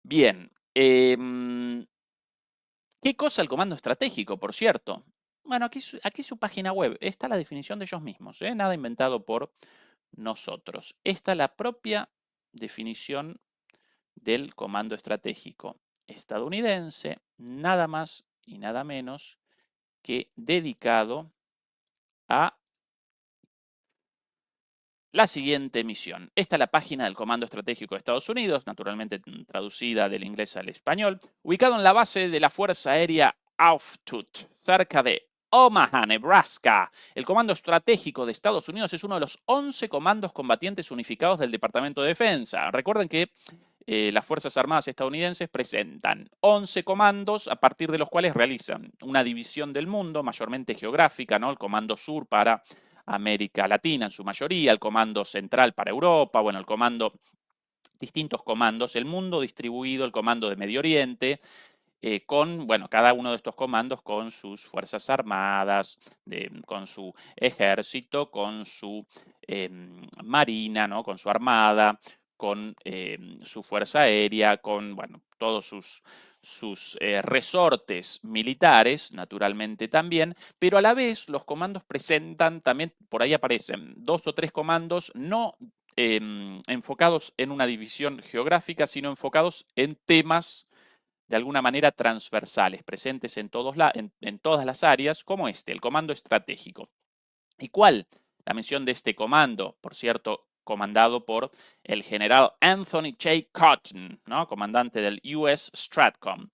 [SPEAKER 1] Bien. ¿Qué cosa el comando estratégico, por cierto? Bueno, aquí su página web. Está la definición de ellos mismos, ¿eh? Nada inventado por nosotros. Está la propia definición del comando estratégico estadounidense, nada más y nada menos que dedicado a la siguiente misión. Esta es la página del Comando Estratégico de Estados Unidos, naturalmente traducida del inglés al español, ubicado en la base de la Fuerza Aérea Auftut, cerca de Omaha, Nebraska. El Comando Estratégico de Estados Unidos es uno de los 11 comandos combatientes unificados del Departamento de Defensa. Recuerden que las Fuerzas Armadas estadounidenses presentan 11 comandos a partir de los cuales realizan una división del mundo, mayormente geográfica, ¿no? El Comando Sur para América Latina en su mayoría, el Comando Central para Europa, bueno, distintos comandos, el mundo distribuido, el Comando de Medio Oriente, con, bueno, cada uno de estos comandos con sus fuerzas armadas, con su ejército, con su marina, ¿no? Con su armada, con su fuerza aérea, con, bueno, todos sus resortes militares, naturalmente también, pero a la vez los comandos presentan también, por ahí aparecen 2 o 3 comandos no enfocados en una división geográfica, sino enfocados en temas de alguna manera transversales, presentes en todas las áreas, como el comando estratégico. ¿Y cuál? La mención de este comando, por cierto, comandado por el general Anthony J. Cotton, ¿no? Comandante del US Stratcom.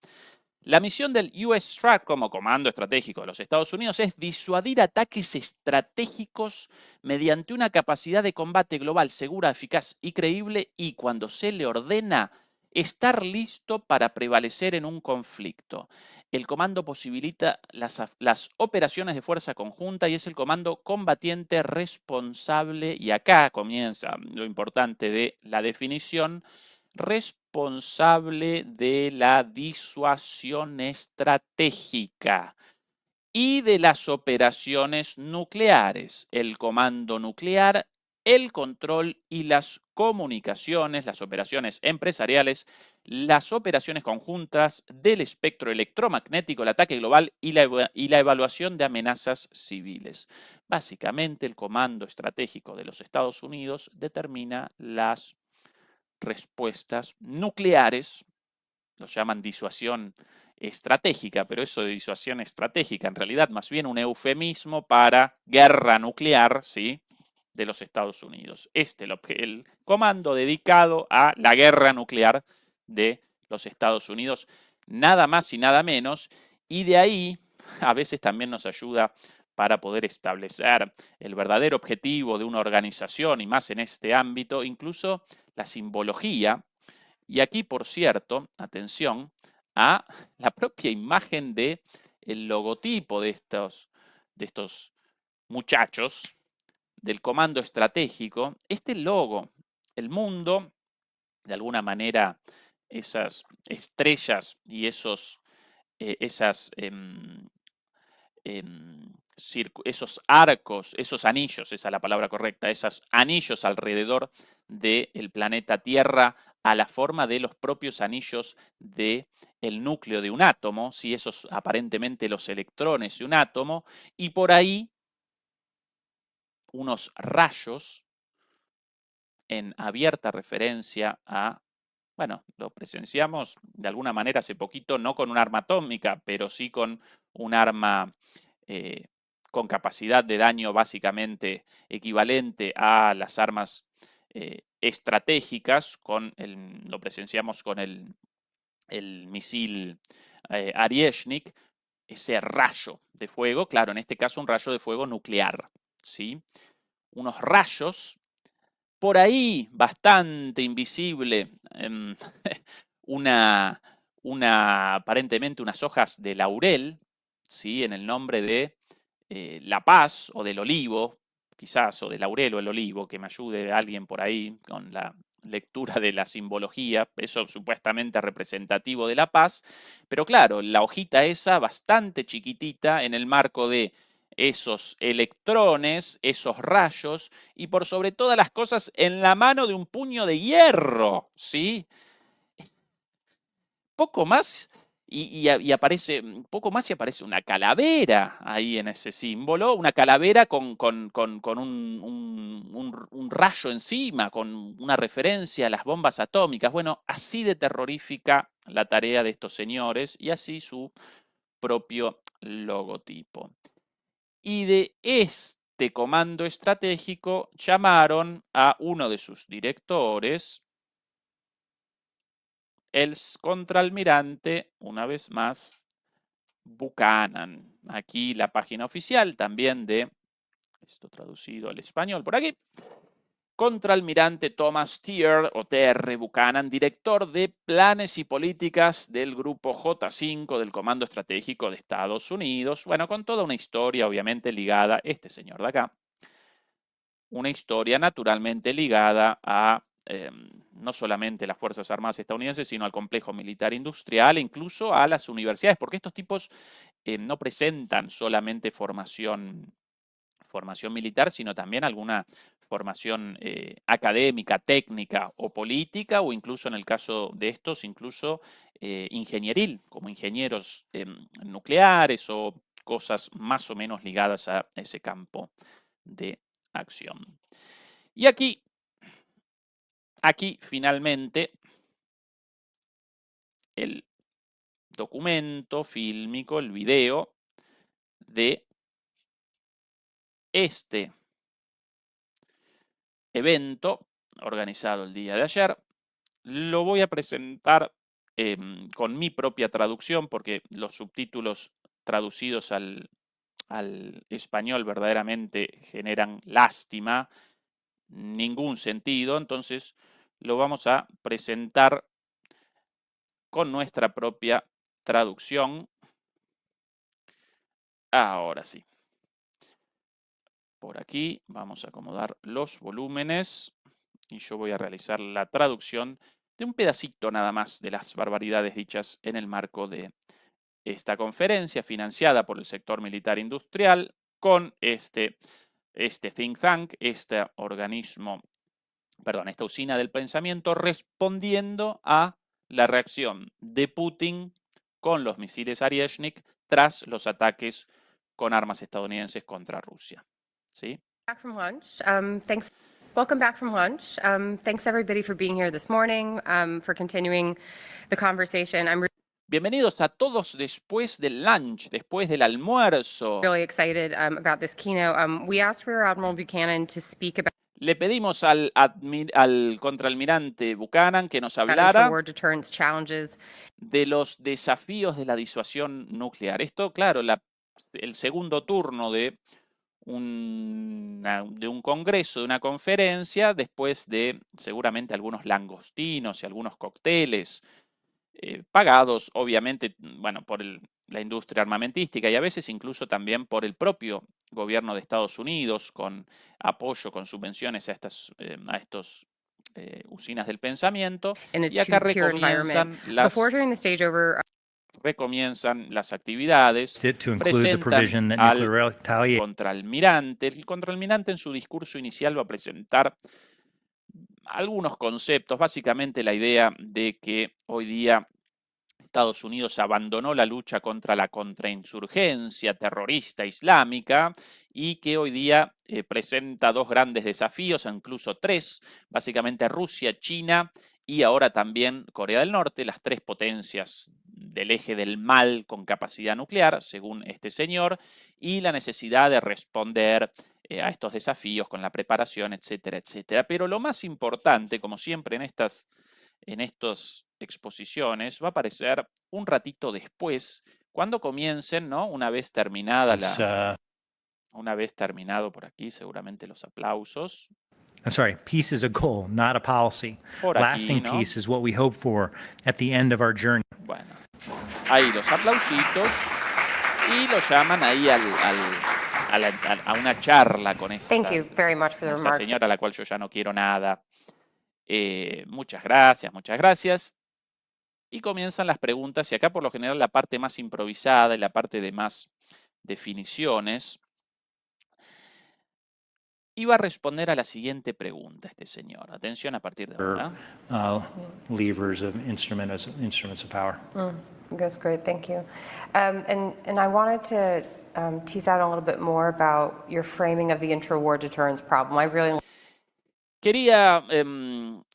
[SPEAKER 1] La misión del US Stratcom, como comando estratégico de los Estados Unidos, es disuadir ataques estratégicos mediante una capacidad de combate global segura, eficaz y creíble, y cuando se le ordena, estar listo para prevalecer en un conflicto. El comando posibilita las operaciones de fuerza conjunta y es el comando combatiente responsable, y acá comienza lo importante de la definición, responsable de la disuasión estratégica y de las operaciones nucleares, el comando nuclear, el control y las comunicaciones, las operaciones empresariales, las operaciones conjuntas del espectro electromagnético, el ataque global y la evaluación de amenazas civiles. Básicamente, el comando estratégico de los Estados Unidos determina las respuestas nucleares, lo llaman disuasión estratégica, pero eso de disuasión estratégica en realidad más bien un eufemismo para guerra nuclear, ¿sí?, de los Estados Unidos. El comando dedicado a la guerra nuclear de los Estados Unidos, nada más y nada menos. Y de ahí a veces también nos ayuda para poder establecer el verdadero objetivo de una organización y más en este ámbito, incluso la simbología. Y aquí, por cierto, atención a la propia imagen del logotipo de estos muchachos del comando estratégico. Este logo, el mundo, de alguna manera, esas estrellas y esas esos arcos, esos anillos, esa es la palabra correcta, esos anillos alrededor del planeta Tierra a la forma de los propios anillos del núcleo de un átomo, ¿sí? Esos aparentemente los electrones de un átomo, y por ahí unos rayos en abierta referencia a, bueno, lo presenciamos de alguna manera hace poquito, no con un arma atómica, pero sí con un arma con capacidad de daño básicamente equivalente a las armas estratégicas, lo presenciamos con el misil Arieshnik, ese rayo de fuego, claro, en este caso un rayo de fuego nuclear, ¿sí? Unos rayos por ahí bastante invisible, una, aparentemente unas hojas de laurel, ¿sí? En el nombre de la paz o del olivo, quizás, o del laurel o el olivo, que me ayude alguien por ahí con la lectura de la simbología, eso supuestamente representativo de la paz, pero claro, la hojita esa bastante chiquitita en el marco de esos electrones, esos rayos, y por sobre todas las cosas en la mano de un puño de hierro, ¿sí? Poco más y aparece poco más y aparece una calavera ahí en ese símbolo, una calavera con un rayo encima, con una referencia a las bombas atómicas. Bueno, así de terrorífica la tarea de estos señores y así su propio logotipo. Y de este comando estratégico llamaron a uno de sus directores, el contraalmirante, una vez más, Buchanan. Aquí la página oficial también de, esto traducido al español por aquí, contraalmirante Thomas Tier, o TR Buchanan, director de planes y políticas del grupo J5 del Comando Estratégico de Estados Unidos. Bueno, con toda una historia obviamente ligada, este señor de acá, una historia naturalmente ligada a no solamente las Fuerzas Armadas estadounidenses, sino al complejo militar industrial e incluso a las universidades, porque estos tipos no presentan solamente formación militar, sino también alguna formación académica, técnica o política, o incluso en el caso de estos, incluso ingenieril, como ingenieros nucleares o cosas más o menos ligadas a ese campo de acción. Y aquí finalmente el documento fílmico, el video de este evento organizado el día de ayer. Lo voy a presentar con mi propia traducción porque los subtítulos traducidos al español verdaderamente generan lástima, ningún sentido, entonces lo vamos a presentar con nuestra propia traducción. Ahora sí. Por aquí vamos a acomodar los volúmenes y yo voy a realizar la traducción de un pedacito nada más de las barbaridades dichas en el marco de esta conferencia financiada por el sector militar industrial con este think tank, este organismo, perdón, esta usina del pensamiento respondiendo a la reacción de Putin con los misiles Arieshnik tras los ataques con armas estadounidenses contra Rusia. ¿Sí?
[SPEAKER 2] Back from lunch. Thanks. Welcome back from lunch. Thanks everybody for being here this morning, for continuing the conversation. I'm
[SPEAKER 1] Bienvenidos a todos después del lunch, después del almuerzo.
[SPEAKER 2] really excited about this keynote. We asked Rear Admiral Buchanan to speak about
[SPEAKER 1] Le pedimos al contraalmirante Buchanan que nos hablara
[SPEAKER 2] Interwar deterrence challenges.
[SPEAKER 1] de los desafíos de la disuasión nuclear. Esto, claro, el segundo turno de un congreso, de una conferencia, después de seguramente algunos langostinos y algunos cócteles pagados, obviamente, bueno, por la industria armamentística y a veces incluso también por el propio gobierno de Estados Unidos, con apoyo, con subvenciones a estos usinas del pensamiento.
[SPEAKER 2] In a
[SPEAKER 1] Y acá
[SPEAKER 2] two-peer environment. Before turning the stage over,
[SPEAKER 1] recomienzan las actividades,
[SPEAKER 3] to include the
[SPEAKER 1] presentan
[SPEAKER 3] provision that
[SPEAKER 1] al
[SPEAKER 3] nuclear retaliation
[SPEAKER 1] contraalmirante. El contraalmirante en su discurso inicial va a presentar algunos conceptos, básicamente la idea de que hoy día Estados Unidos abandonó la lucha contra la contrainsurgencia terrorista islámica y que hoy día presenta dos grandes desafíos, incluso tres, básicamente Rusia, China y ahora también Corea del Norte, las tres potencias del eje del mal con capacidad nuclear, según este señor, y la necesidad de responder a estos desafíos con la preparación, etcétera, etcétera. Pero lo más importante, como siempre en estas exposiciones, va a aparecer un ratito después, cuando comiencen, ¿no? Una vez terminada una vez terminado por aquí, seguramente los aplausos.
[SPEAKER 3] I'm sorry, peace is a goal, not a policy.
[SPEAKER 1] Por aquí,
[SPEAKER 3] Lasting
[SPEAKER 1] ¿no?
[SPEAKER 3] peace is what we hope for at the end of our journey.
[SPEAKER 1] Bueno, ahí los aplausitos y lo llaman ahí a una charla con esta,
[SPEAKER 2] thank you very much for the
[SPEAKER 1] esta
[SPEAKER 2] remarks.
[SPEAKER 1] señora a la cual yo ya no quiero nada. Muchas gracias, muchas gracias. Y comienzan las preguntas, y acá por lo general la parte más improvisada y la parte de más definiciones. Iba a responder a la siguiente pregunta este señor. Atención a partir de ahora.
[SPEAKER 3] Levers of instruments of power.
[SPEAKER 2] That's great, thank you. And I wanted to tease out a little bit more about your framing of the intra-war deterrence problem. I really
[SPEAKER 1] Quería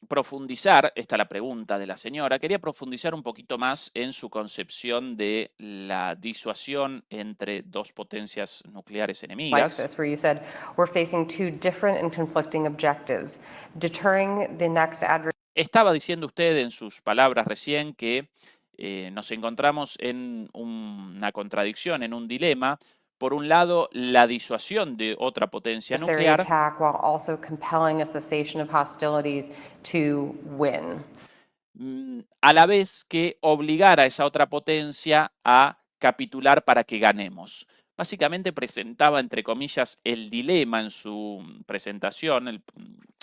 [SPEAKER 1] profundizar, esta es la pregunta de la señora, quería profundizar un poquito más en su concepción de la disuasión entre dos potencias nucleares
[SPEAKER 2] like
[SPEAKER 1] enemigas.
[SPEAKER 2] this, where you said we're facing two different and conflicting objectives: deterring the next adversary.
[SPEAKER 1] Estaba diciendo usted en sus palabras recién que nos encontramos en una contradicción, en un dilema. Por un lado, la disuasión de otra potencia nuclear,
[SPEAKER 2] attack while also compelling a cessation of hostilities to win.
[SPEAKER 1] a la vez que obligar a esa otra potencia a capitular para que ganemos. Básicamente presentaba, entre comillas, el dilema en su presentación, el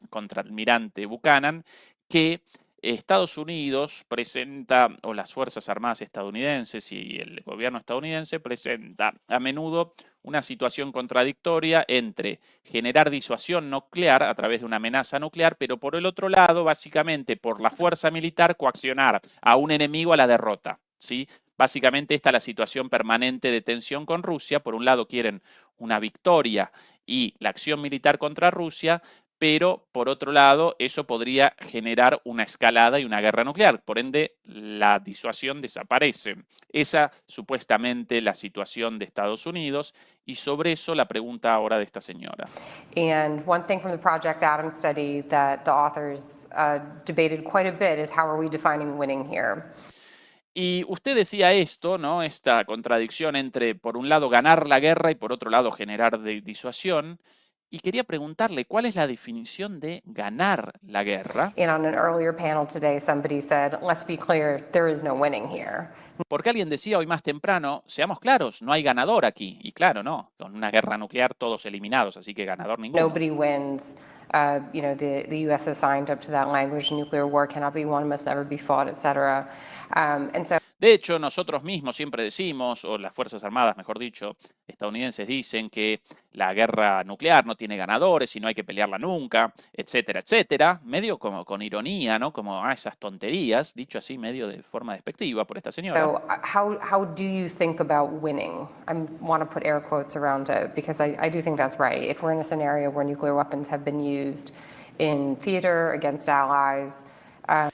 [SPEAKER 1] contraalmirante Buchanan, que Estados Unidos presenta, o las Fuerzas Armadas estadounidenses y el gobierno estadounidense presenta a menudo una situación contradictoria entre generar disuasión nuclear a través de una amenaza nuclear, pero por el otro lado, básicamente por la fuerza militar, coaccionar a un enemigo a la derrota, ¿sí? Básicamente esta es la situación permanente de tensión con Rusia. Por un lado quieren una victoria y la acción militar contra Rusia, pero por otro lado eso podría generar una escalada y una guerra nuclear. Por ende, la disuasión desaparece. Esa supuestamente la situación de Estados Unidos, y sobre eso la pregunta ahora de esta señora.
[SPEAKER 2] And one thing from the Project Adam study that the authors debated quite a bit is how are we defining winning here?
[SPEAKER 1] Y usted decía esto, ¿no? Esta contradicción entre, por un lado, ganar la guerra y por otro lado, generar disuasión. Y quería preguntarle, ¿cuál es la definición de ganar la guerra?
[SPEAKER 2] And on an earlier panel today, somebody said, let's be clear, there is no winning here.
[SPEAKER 1] Porque alguien decía hoy más temprano, seamos claros, no hay ganador aquí. Y claro, no, con una guerra nuclear todos eliminados, así que ganador ninguno.
[SPEAKER 2] Nobody wins. The U.S. has signed up to that language. Nuclear war cannot be won, must never be fought, etc. And so
[SPEAKER 1] De hecho, nosotros mismos siempre decimos, o las Fuerzas Armadas, mejor dicho, estadounidenses dicen que la guerra nuclear no tiene ganadores y no hay que pelearla nunca, etcétera, etcétera. Medio como con ironía, ¿no? Como esas tonterías, dicho así medio de forma despectiva por esta señora.
[SPEAKER 2] So how do you think about winning? I want to put air quotes around it because I do think that's right. If we're in a scenario where nuclear weapons have been used in theater against allies.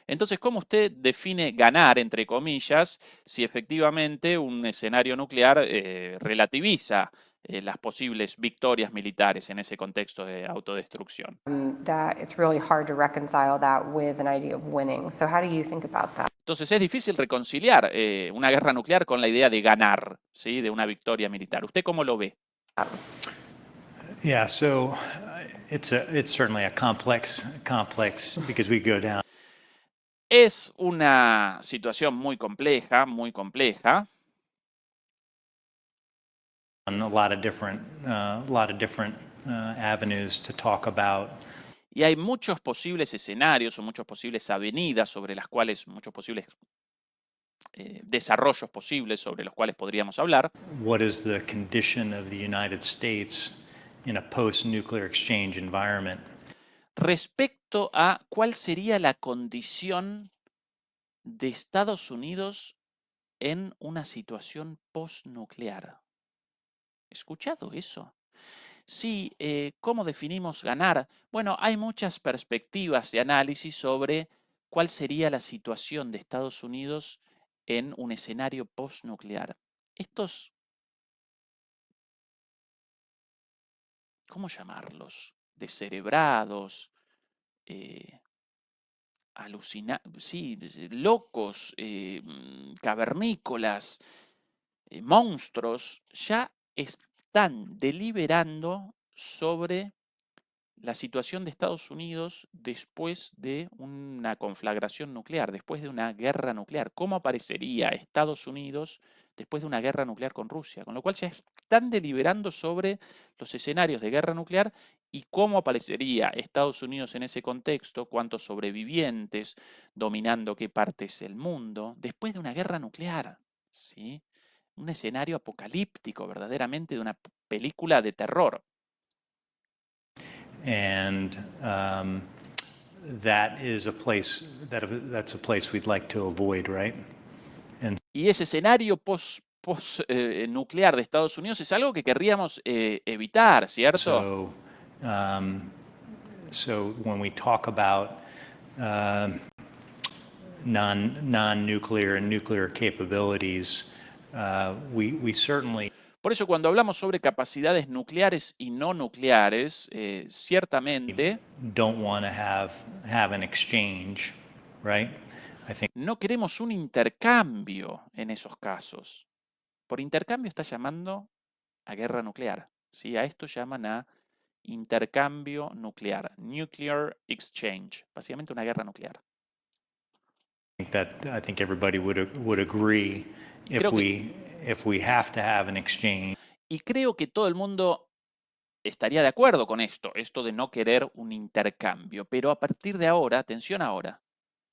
[SPEAKER 1] Entonces, ¿cómo usted define ganar, entre comillas, si efectivamente un escenario nuclear relativiza las posibles victorias militares en ese contexto de autodestrucción.
[SPEAKER 2] That it's really hard to reconcile that with an idea of winning. So how do you think about that?
[SPEAKER 1] Entonces es difícil reconciliar una guerra nuclear con la idea de ganar, ¿sí? De una victoria militar. ¿Usted cómo lo ve?
[SPEAKER 3] Yeah, so it's certainly a complex because we go down
[SPEAKER 1] Es una situación muy compleja, muy compleja.
[SPEAKER 3] on a lot of different avenues to talk about.
[SPEAKER 1] Y hay muchos posibles escenarios o muchas posibles avenidas sobre las cuales, muchos posibles desarrollos posibles sobre los cuales podríamos hablar.
[SPEAKER 3] What is the condition of the United States in a post-nuclear exchange environment?
[SPEAKER 1] Respecto a cuál sería la condición de Estados Unidos en una situación postnuclear. ¿Escuchado eso? Sí, ¿cómo definimos ganar? Bueno, hay muchas perspectivas de análisis sobre cuál sería la situación de Estados Unidos en un escenario postnuclear. Estos, ¿cómo llamarlos? Descerebrados, sí, locos, cavernícolas, monstruos, ya están deliberando sobre la situación de Estados Unidos después de una conflagración nuclear, después de una guerra nuclear. ¿Cómo aparecería Estados Unidos después de una guerra nuclear con Rusia? Con lo cual ya están deliberando sobre los escenarios de guerra nuclear y cómo aparecería Estados Unidos en ese contexto, cuántos sobrevivientes, dominando qué partes del mundo, después de una guerra nuclear. ¿Sí? Un escenario apocalíptico, verdaderamente, de una película de terror.
[SPEAKER 3] And that is a place that's a place we'd like to avoid, right?
[SPEAKER 1] Y ese escenario nuclear de Estados Unidos es algo que querríamos evitar, ¿cierto?
[SPEAKER 3] So when we talk about non-nuclear and nuclear capabilities, we certainly
[SPEAKER 1] Por eso cuando hablamos sobre capacidades nucleares y no nucleares, ciertamente
[SPEAKER 3] don't want to have an exchange, right? I think
[SPEAKER 1] no queremos un intercambio en esos casos. Por intercambio está llamando a guerra nuclear. ¿Sí? A esto llaman a intercambio nuclear, nuclear exchange, básicamente una guerra nuclear.
[SPEAKER 3] I think everybody would agree if we have to have an exchange.
[SPEAKER 1] Y creo que todo el mundo estaría de acuerdo con esto de no querer un intercambio. Pero a partir de ahora, atención ahora,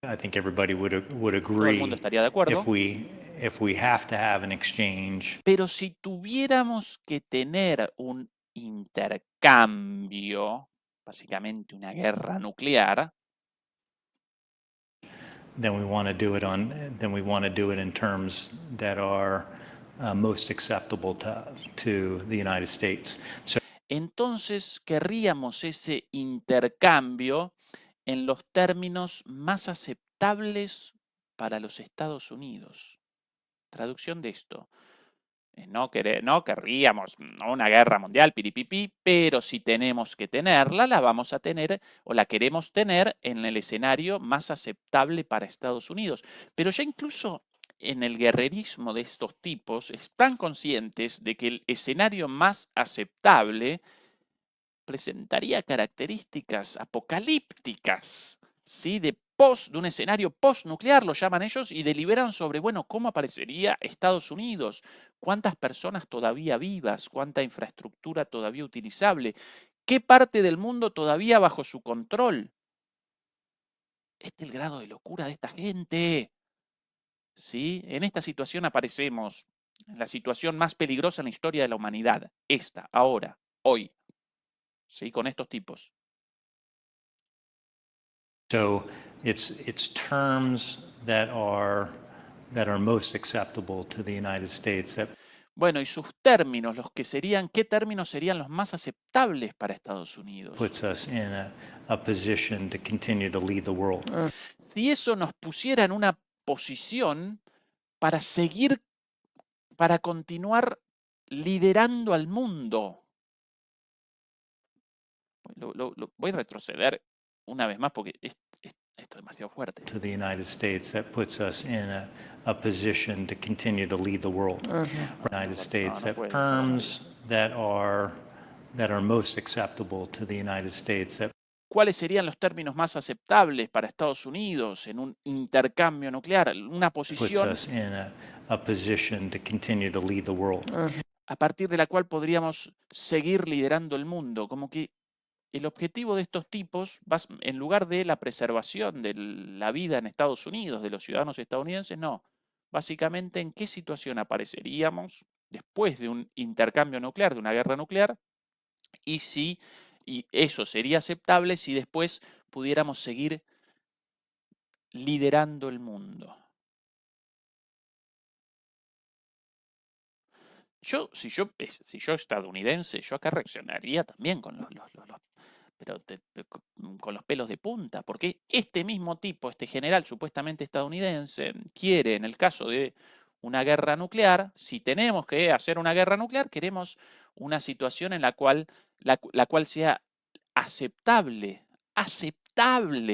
[SPEAKER 3] I think everybody would
[SPEAKER 1] todo el
[SPEAKER 3] agree
[SPEAKER 1] mundo estaría de acuerdo.
[SPEAKER 3] if we have to have an exchange.
[SPEAKER 1] Pero si tuviéramos que tener un intercambio, básicamente una guerra nuclear,
[SPEAKER 3] Then we want to do it in terms that are most acceptable to the United States. So
[SPEAKER 1] entonces querríamos ese intercambio en los términos más aceptables para los Estados Unidos. Traducción de esto. No querríamos una guerra mundial, piripipi, pero si tenemos que tenerla, la vamos a tener o la queremos tener en el escenario más aceptable para Estados Unidos. Pero ya incluso en el guerrerismo de estos tipos están conscientes de que el escenario más aceptable presentaría características apocalípticas, ¿sí? De un escenario postnuclear, lo llaman ellos, y deliberan sobre, bueno, cómo aparecería Estados Unidos, cuántas personas todavía vivas, cuánta infraestructura todavía utilizable, qué parte del mundo todavía bajo su control. Este es el grado de locura de esta gente. ¿Sí? En esta situación aparecemos, en la situación más peligrosa en la historia de la humanidad, esta, ahora, hoy. ¿Sí? Con estos tipos.
[SPEAKER 3] So it's terms that are most acceptable to the United States.
[SPEAKER 1] Bueno, y sus términos, ¿qué términos serían los más aceptables para Estados Unidos?
[SPEAKER 3] Puts us in a position to continue to lead the world.
[SPEAKER 1] Si eso nos pusiera en una posición para continuar liderando al mundo. Voy a retroceder una vez más porque esto es demasiado fuerte.
[SPEAKER 3] to the United States that puts us in a position to continue to lead the world. United States
[SPEAKER 1] no
[SPEAKER 3] that
[SPEAKER 1] puede ser
[SPEAKER 3] terms that are most acceptable to the United States that
[SPEAKER 1] ¿Cuáles serían los términos más aceptables para Estados Unidos en un intercambio nuclear? Una
[SPEAKER 3] puts
[SPEAKER 1] posición
[SPEAKER 3] us in a position to continue to lead the world.
[SPEAKER 1] a partir de la cual podríamos seguir liderando el mundo. Como que el objetivo de estos tipos, en lugar de la preservación de la vida en Estados Unidos, de los ciudadanos estadounidenses, no. Básicamente, ¿en qué situación apareceríamos después de un intercambio nuclear, de una guerra nuclear? Y eso sería aceptable si después pudiéramos seguir liderando el mundo. Si yo estadounidense, yo acá reaccionaría también con con los pelos de punta, porque este mismo tipo, este general supuestamente estadounidense, quiere, en el caso de una guerra nuclear, si tenemos que hacer una guerra nuclear, queremos una situación en la cual sea aceptable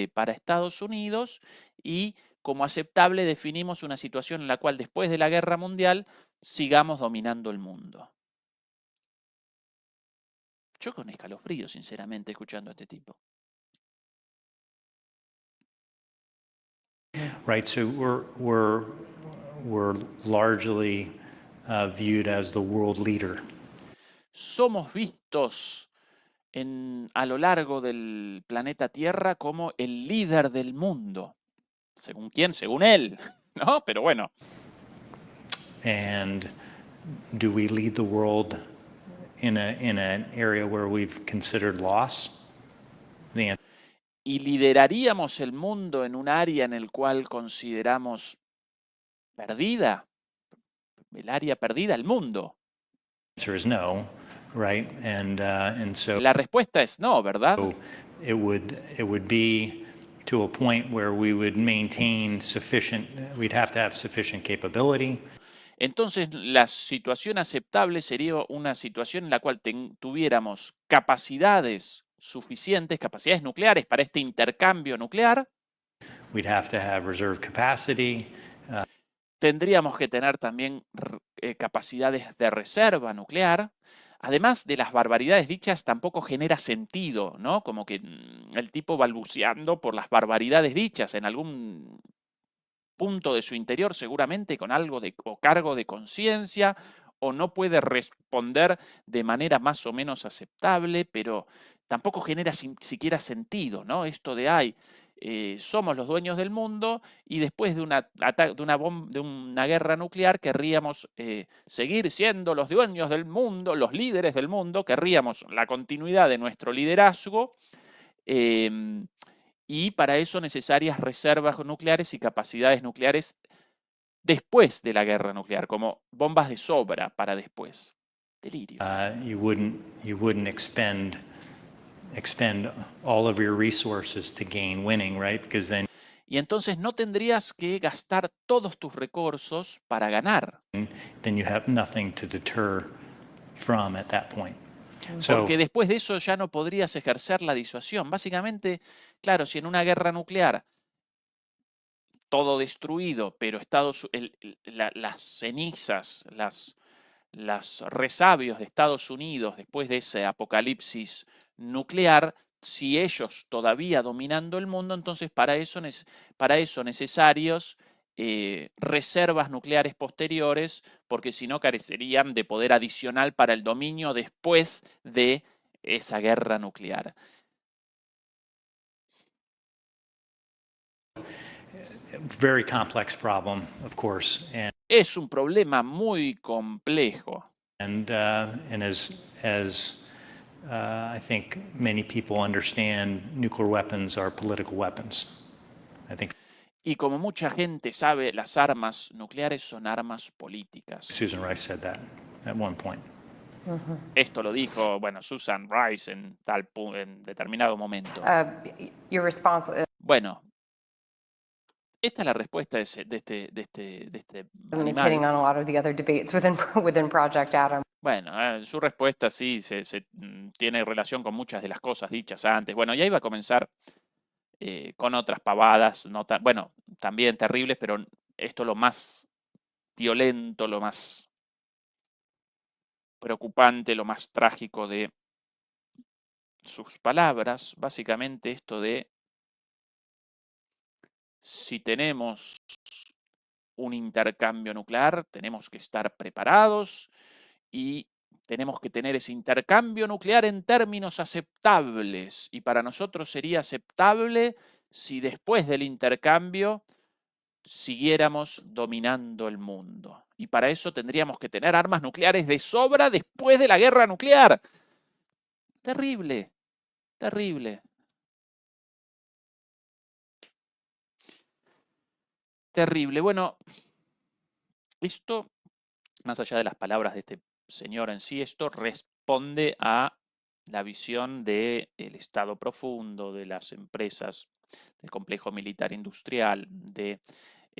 [SPEAKER 1] para Estados Unidos, y como aceptable definimos una situación en la cual después de la guerra mundial sigamos dominando el mundo. Yo con escalofrío, sinceramente, escuchando a este tipo.
[SPEAKER 3] Right, so we're largely viewed as the world leader.
[SPEAKER 1] Somos vistos a lo largo del planeta Tierra como el líder del mundo. ¿Según quién? Según él, ¿no? Pero bueno.
[SPEAKER 3] And do we lead the world in an area where we've considered loss? The
[SPEAKER 1] ¿Y lideraríamos el mundo en un área en el cual consideramos perdida? El área perdida, el mundo.
[SPEAKER 3] answer is no, right? And so
[SPEAKER 1] La respuesta es no, ¿verdad?
[SPEAKER 3] it would be to a point where we would maintain we'd have to have sufficient capability.
[SPEAKER 1] Entonces, la situación aceptable sería una situación en la cual tuviéramos capacidades suficientes, capacidades nucleares para este intercambio nuclear.
[SPEAKER 3] We'd have to have reserve capacity.
[SPEAKER 1] Tendríamos que tener también capacidades de reserva nuclear. Además de las barbaridades dichas, tampoco genera sentido, ¿no? Como que el tipo balbuceando por las barbaridades dichas en algún punto de su interior, seguramente con algo o cargo de conciencia, o no puede responder de manera más o menos aceptable, pero tampoco genera siquiera sentido, ¿no? Esto de, somos los dueños del mundo y después de una guerra nuclear querríamos seguir siendo los dueños del mundo, los líderes del mundo, querríamos la continuidad de nuestro liderazgo, y para eso necesarias reservas nucleares y capacidades nucleares después de la guerra nuclear, como bombas de sobra para después. Delirio.
[SPEAKER 3] You wouldn't expend all of your resources to gain winning, right? Because then
[SPEAKER 1] Y entonces no tendrías que gastar todos tus recursos para ganar.
[SPEAKER 3] you have nothing to deter from at that point.
[SPEAKER 1] Porque después de eso ya no podrías ejercer la disuasión. Básicamente, claro, si en una guerra nuclear todo destruido, pero las cenizas, los resabios de Estados Unidos después de ese apocalipsis nuclear, si ellos todavía dominando el mundo, entonces para eso necesarios reservas nucleares posteriores, porque si no carecerían de poder adicional para el dominio después de esa guerra nuclear.
[SPEAKER 3] Very complex problem, of course, and
[SPEAKER 1] Es un problema muy complejo.
[SPEAKER 3] as I think many people understand, nuclear weapons are political weapons. I think
[SPEAKER 1] Y como mucha gente sabe, las armas nucleares son armas políticas.
[SPEAKER 3] Susan Rice said that at one point.
[SPEAKER 1] Esto lo dijo, bueno, Susan Rice en determinado momento.
[SPEAKER 2] Your response is
[SPEAKER 1] Bueno, esta es la respuesta de este
[SPEAKER 2] hitting
[SPEAKER 1] animal.
[SPEAKER 2] on a lot of the other debates within Project Atom.
[SPEAKER 1] Bueno, su respuesta sí tiene relación con muchas de las cosas dichas antes. Bueno, ya iba a comenzar con otras pavadas, bueno, también terribles, pero esto lo más violento, lo más preocupante, lo más trágico de sus palabras, básicamente esto de si tenemos un intercambio nuclear, tenemos que estar preparados y tenemos que tener ese intercambio nuclear en términos aceptables. Y para nosotros sería aceptable si después del intercambio siguiéramos dominando el mundo. Y para eso tendríamos que tener armas nucleares de sobra después de la guerra nuclear. Terrible, terrible. Terrible. Bueno, esto, más allá de las palabras de este señor en sí, esto responde a la visión del Estado profundo, de las empresas, del complejo militar industrial, del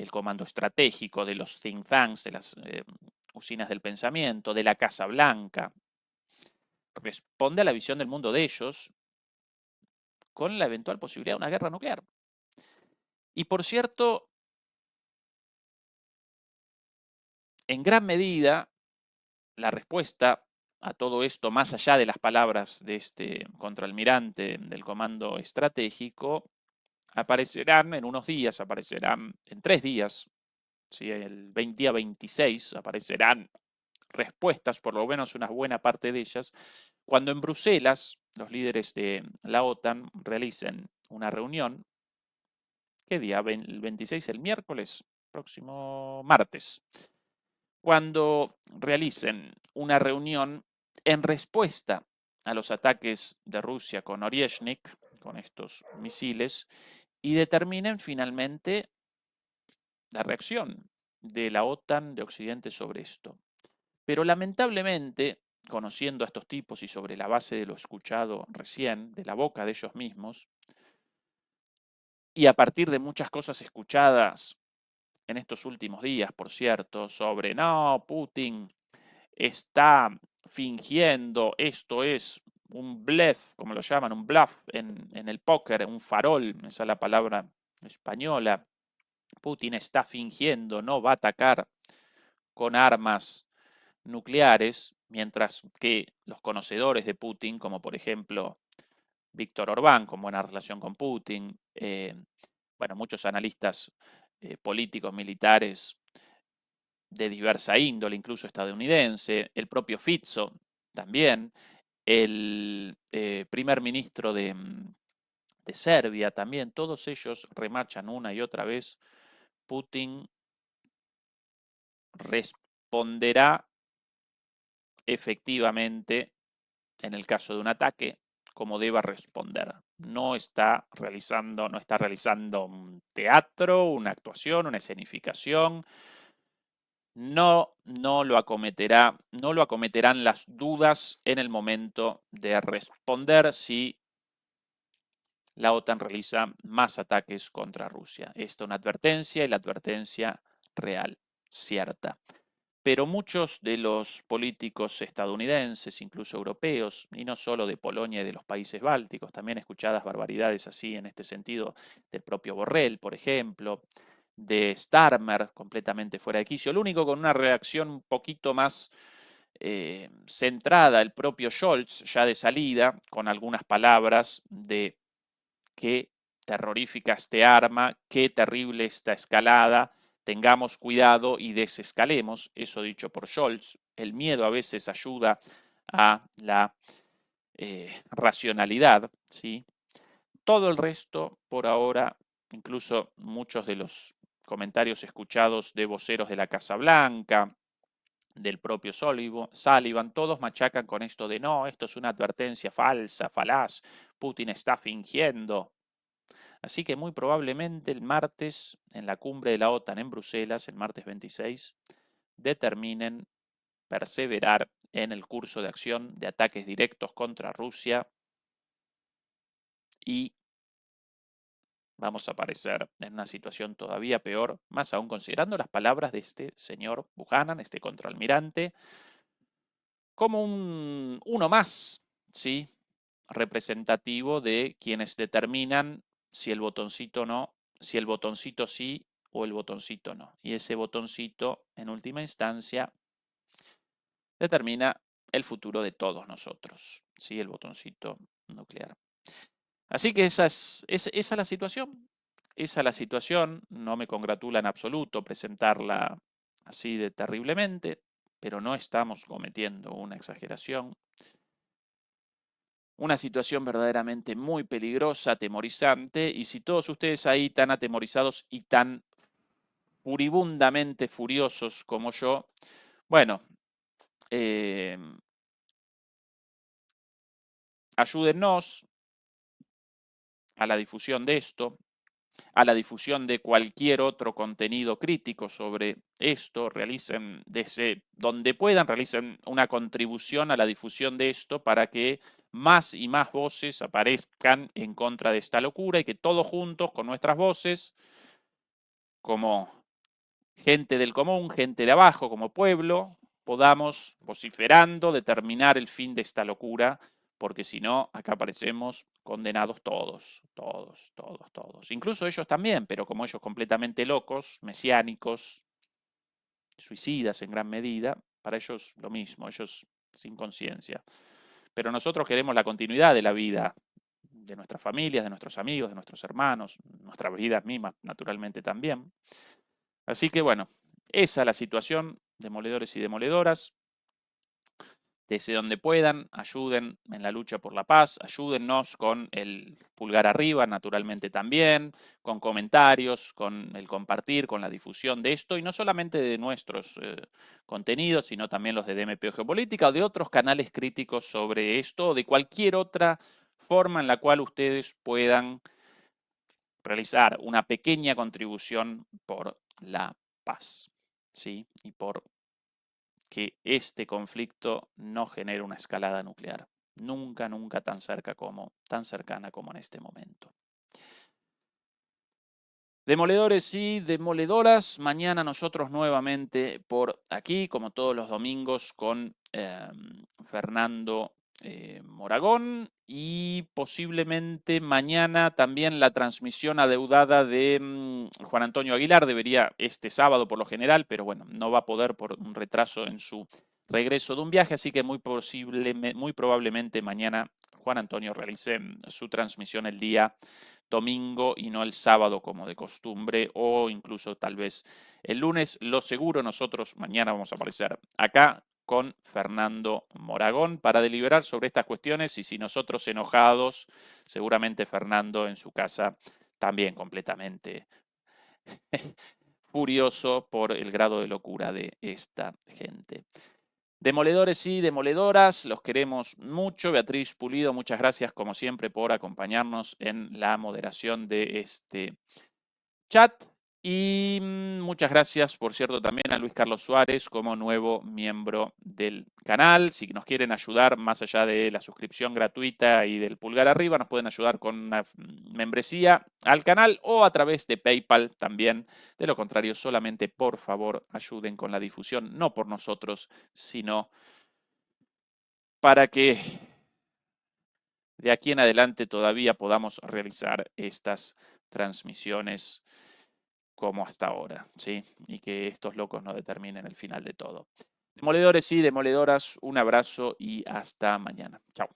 [SPEAKER 1] comando estratégico, de los think tanks, de las usinas del pensamiento, de la Casa Blanca. Responde a la visión del mundo de ellos con la eventual posibilidad de una guerra nuclear. Y por cierto, en gran medida, la respuesta a todo esto, más allá de las palabras de este contraalmirante del comando estratégico, aparecerán en unos días, aparecerán en 3 días, ¿sí? El día 26 aparecerán respuestas, por lo menos una buena parte de ellas, cuando en Bruselas los líderes de la OTAN realicen una reunión. ¿Qué día? El 26, el miércoles, próximo martes. Cuando realicen una reunión en respuesta a los ataques de Rusia con Oryezhnik, con estos misiles, y determinen finalmente la reacción de la OTAN de Occidente sobre esto. Pero lamentablemente, conociendo a estos tipos y sobre la base de lo escuchado recién, de la boca de ellos mismos, y a partir de muchas cosas escuchadas en estos últimos días, por cierto, sobre, no, Putin está fingiendo, esto es un bluff, como lo llaman, un bluff en el póker, un farol, esa es la palabra española. Putin está fingiendo, no va a atacar con armas nucleares, mientras que los conocedores de Putin, como por ejemplo Víctor Orbán, con buena relación con Putin, bueno, muchos analistas políticos, militares de diversa índole, incluso estadounidense, el propio Fico también, el primer ministro de Serbia también, todos ellos remachan una y otra vez, Putin responderá efectivamente en el caso de un ataque como deba responder. No está realizando un teatro, una actuación, una escenificación. No lo acometerá, no lo acometerán las dudas en el momento de responder si la OTAN realiza más ataques contra Rusia. Esta es una advertencia y la advertencia real, cierta. Pero muchos de los políticos estadounidenses, incluso europeos, y no solo de Polonia y de los países bálticos, también escuchadas barbaridades así en este sentido del propio Borrell, por ejemplo, de Starmer, completamente fuera de quicio. El único con una reacción un poquito más centrada, el propio Scholz, ya de salida, con algunas palabras de qué terrorífica este arma, qué terrible esta escalada, tengamos cuidado y desescalemos, eso dicho por Scholz. El miedo a veces ayuda a la racionalidad, ¿sí? Todo el resto, por ahora, incluso muchos de los comentarios escuchados de voceros de la Casa Blanca, del propio Sullivan, todos machacan con esto de no, esto es una advertencia falsa, falaz, Putin está fingiendo. Así que muy probablemente el martes, en la cumbre de la OTAN en Bruselas, el martes 26, determinen perseverar en el curso de acción de ataques directos contra Rusia y vamos a aparecer en una situación todavía peor, más aún considerando las palabras de este señor Buchanan, este contraalmirante, como uno más, ¿sí? Representativo de quienes determinan si el botoncito no, si el botoncito sí o el botoncito no. Y ese botoncito, en última instancia, determina el futuro de todos nosotros, ¿sí? El botoncito nuclear. Así que esa es la situación. Esa es la situación. No me congratula en absoluto presentarla así de terriblemente, pero no estamos cometiendo una exageración. Una situación verdaderamente muy peligrosa, atemorizante, y si todos ustedes ahí tan atemorizados y tan furibundamente furiosos como yo, bueno, ayúdennos a la difusión de esto, a la difusión de cualquier otro contenido crítico sobre esto, realicen desde donde puedan, realicen una contribución a la difusión de esto para que más y más voces aparezcan en contra de esta locura y que todos juntos con nuestras voces, como gente del común, gente de abajo, como pueblo, podamos, vociferando, determinar el fin de esta locura, porque si no, acá aparecemos condenados todos, todos, todos, todos. Incluso ellos también, pero como ellos completamente locos, mesiánicos, suicidas en gran medida, para ellos lo mismo, ellos sin conciencia. Pero nosotros queremos la continuidad de la vida de nuestras familias, de nuestros amigos, de nuestros hermanos, nuestras vidas mismas, naturalmente también. Así que bueno, esa es la situación, demoledores y demoledoras. Desde donde puedan, ayuden en la lucha por la paz, ayúdennos con el pulgar arriba, naturalmente también, con comentarios, con el compartir, con la difusión de esto, y no solamente de nuestros contenidos, sino también los de DMPO Geopolítica o de otros canales críticos sobre esto, o de cualquier otra forma en la cual ustedes puedan realizar una pequeña contribución por la paz, ¿sí? Y por que este conflicto no genere una escalada nuclear. Nunca, nunca tan cercana como en este momento. Demoledores y demoledoras, mañana nosotros nuevamente por aquí, como todos los domingos, con Fernando Moragón, y posiblemente mañana también la transmisión adeudada de Juan Antonio Aguilar. Debería este sábado por lo general, pero bueno, no va a poder por un retraso en su regreso de un viaje, así que muy probablemente mañana Juan Antonio realice su transmisión el día domingo y no el sábado como de costumbre, o incluso tal vez el lunes. Lo seguro, nosotros mañana vamos a aparecer acá con Fernando Moragón para deliberar sobre estas cuestiones, y si nosotros enojados, seguramente Fernando en su casa también completamente furioso por el grado de locura de esta gente. Demoledores y demoledoras, los queremos mucho. Beatriz Pulido, muchas gracias como siempre por acompañarnos en la moderación de este chat. Y muchas gracias, por cierto, también a Luis Carlos Suárez como nuevo miembro del canal. Si nos quieren ayudar, más allá de la suscripción gratuita y del pulgar arriba, nos pueden ayudar con una membresía al canal o a través de PayPal también. De lo contrario, solamente por favor ayuden con la difusión, no por nosotros, sino para que de aquí en adelante todavía podamos realizar estas transmisiones como hasta ahora, ¿sí? Y que estos locos no determinen el final de todo. Demoledores y demoledoras, un abrazo y hasta mañana. Chao.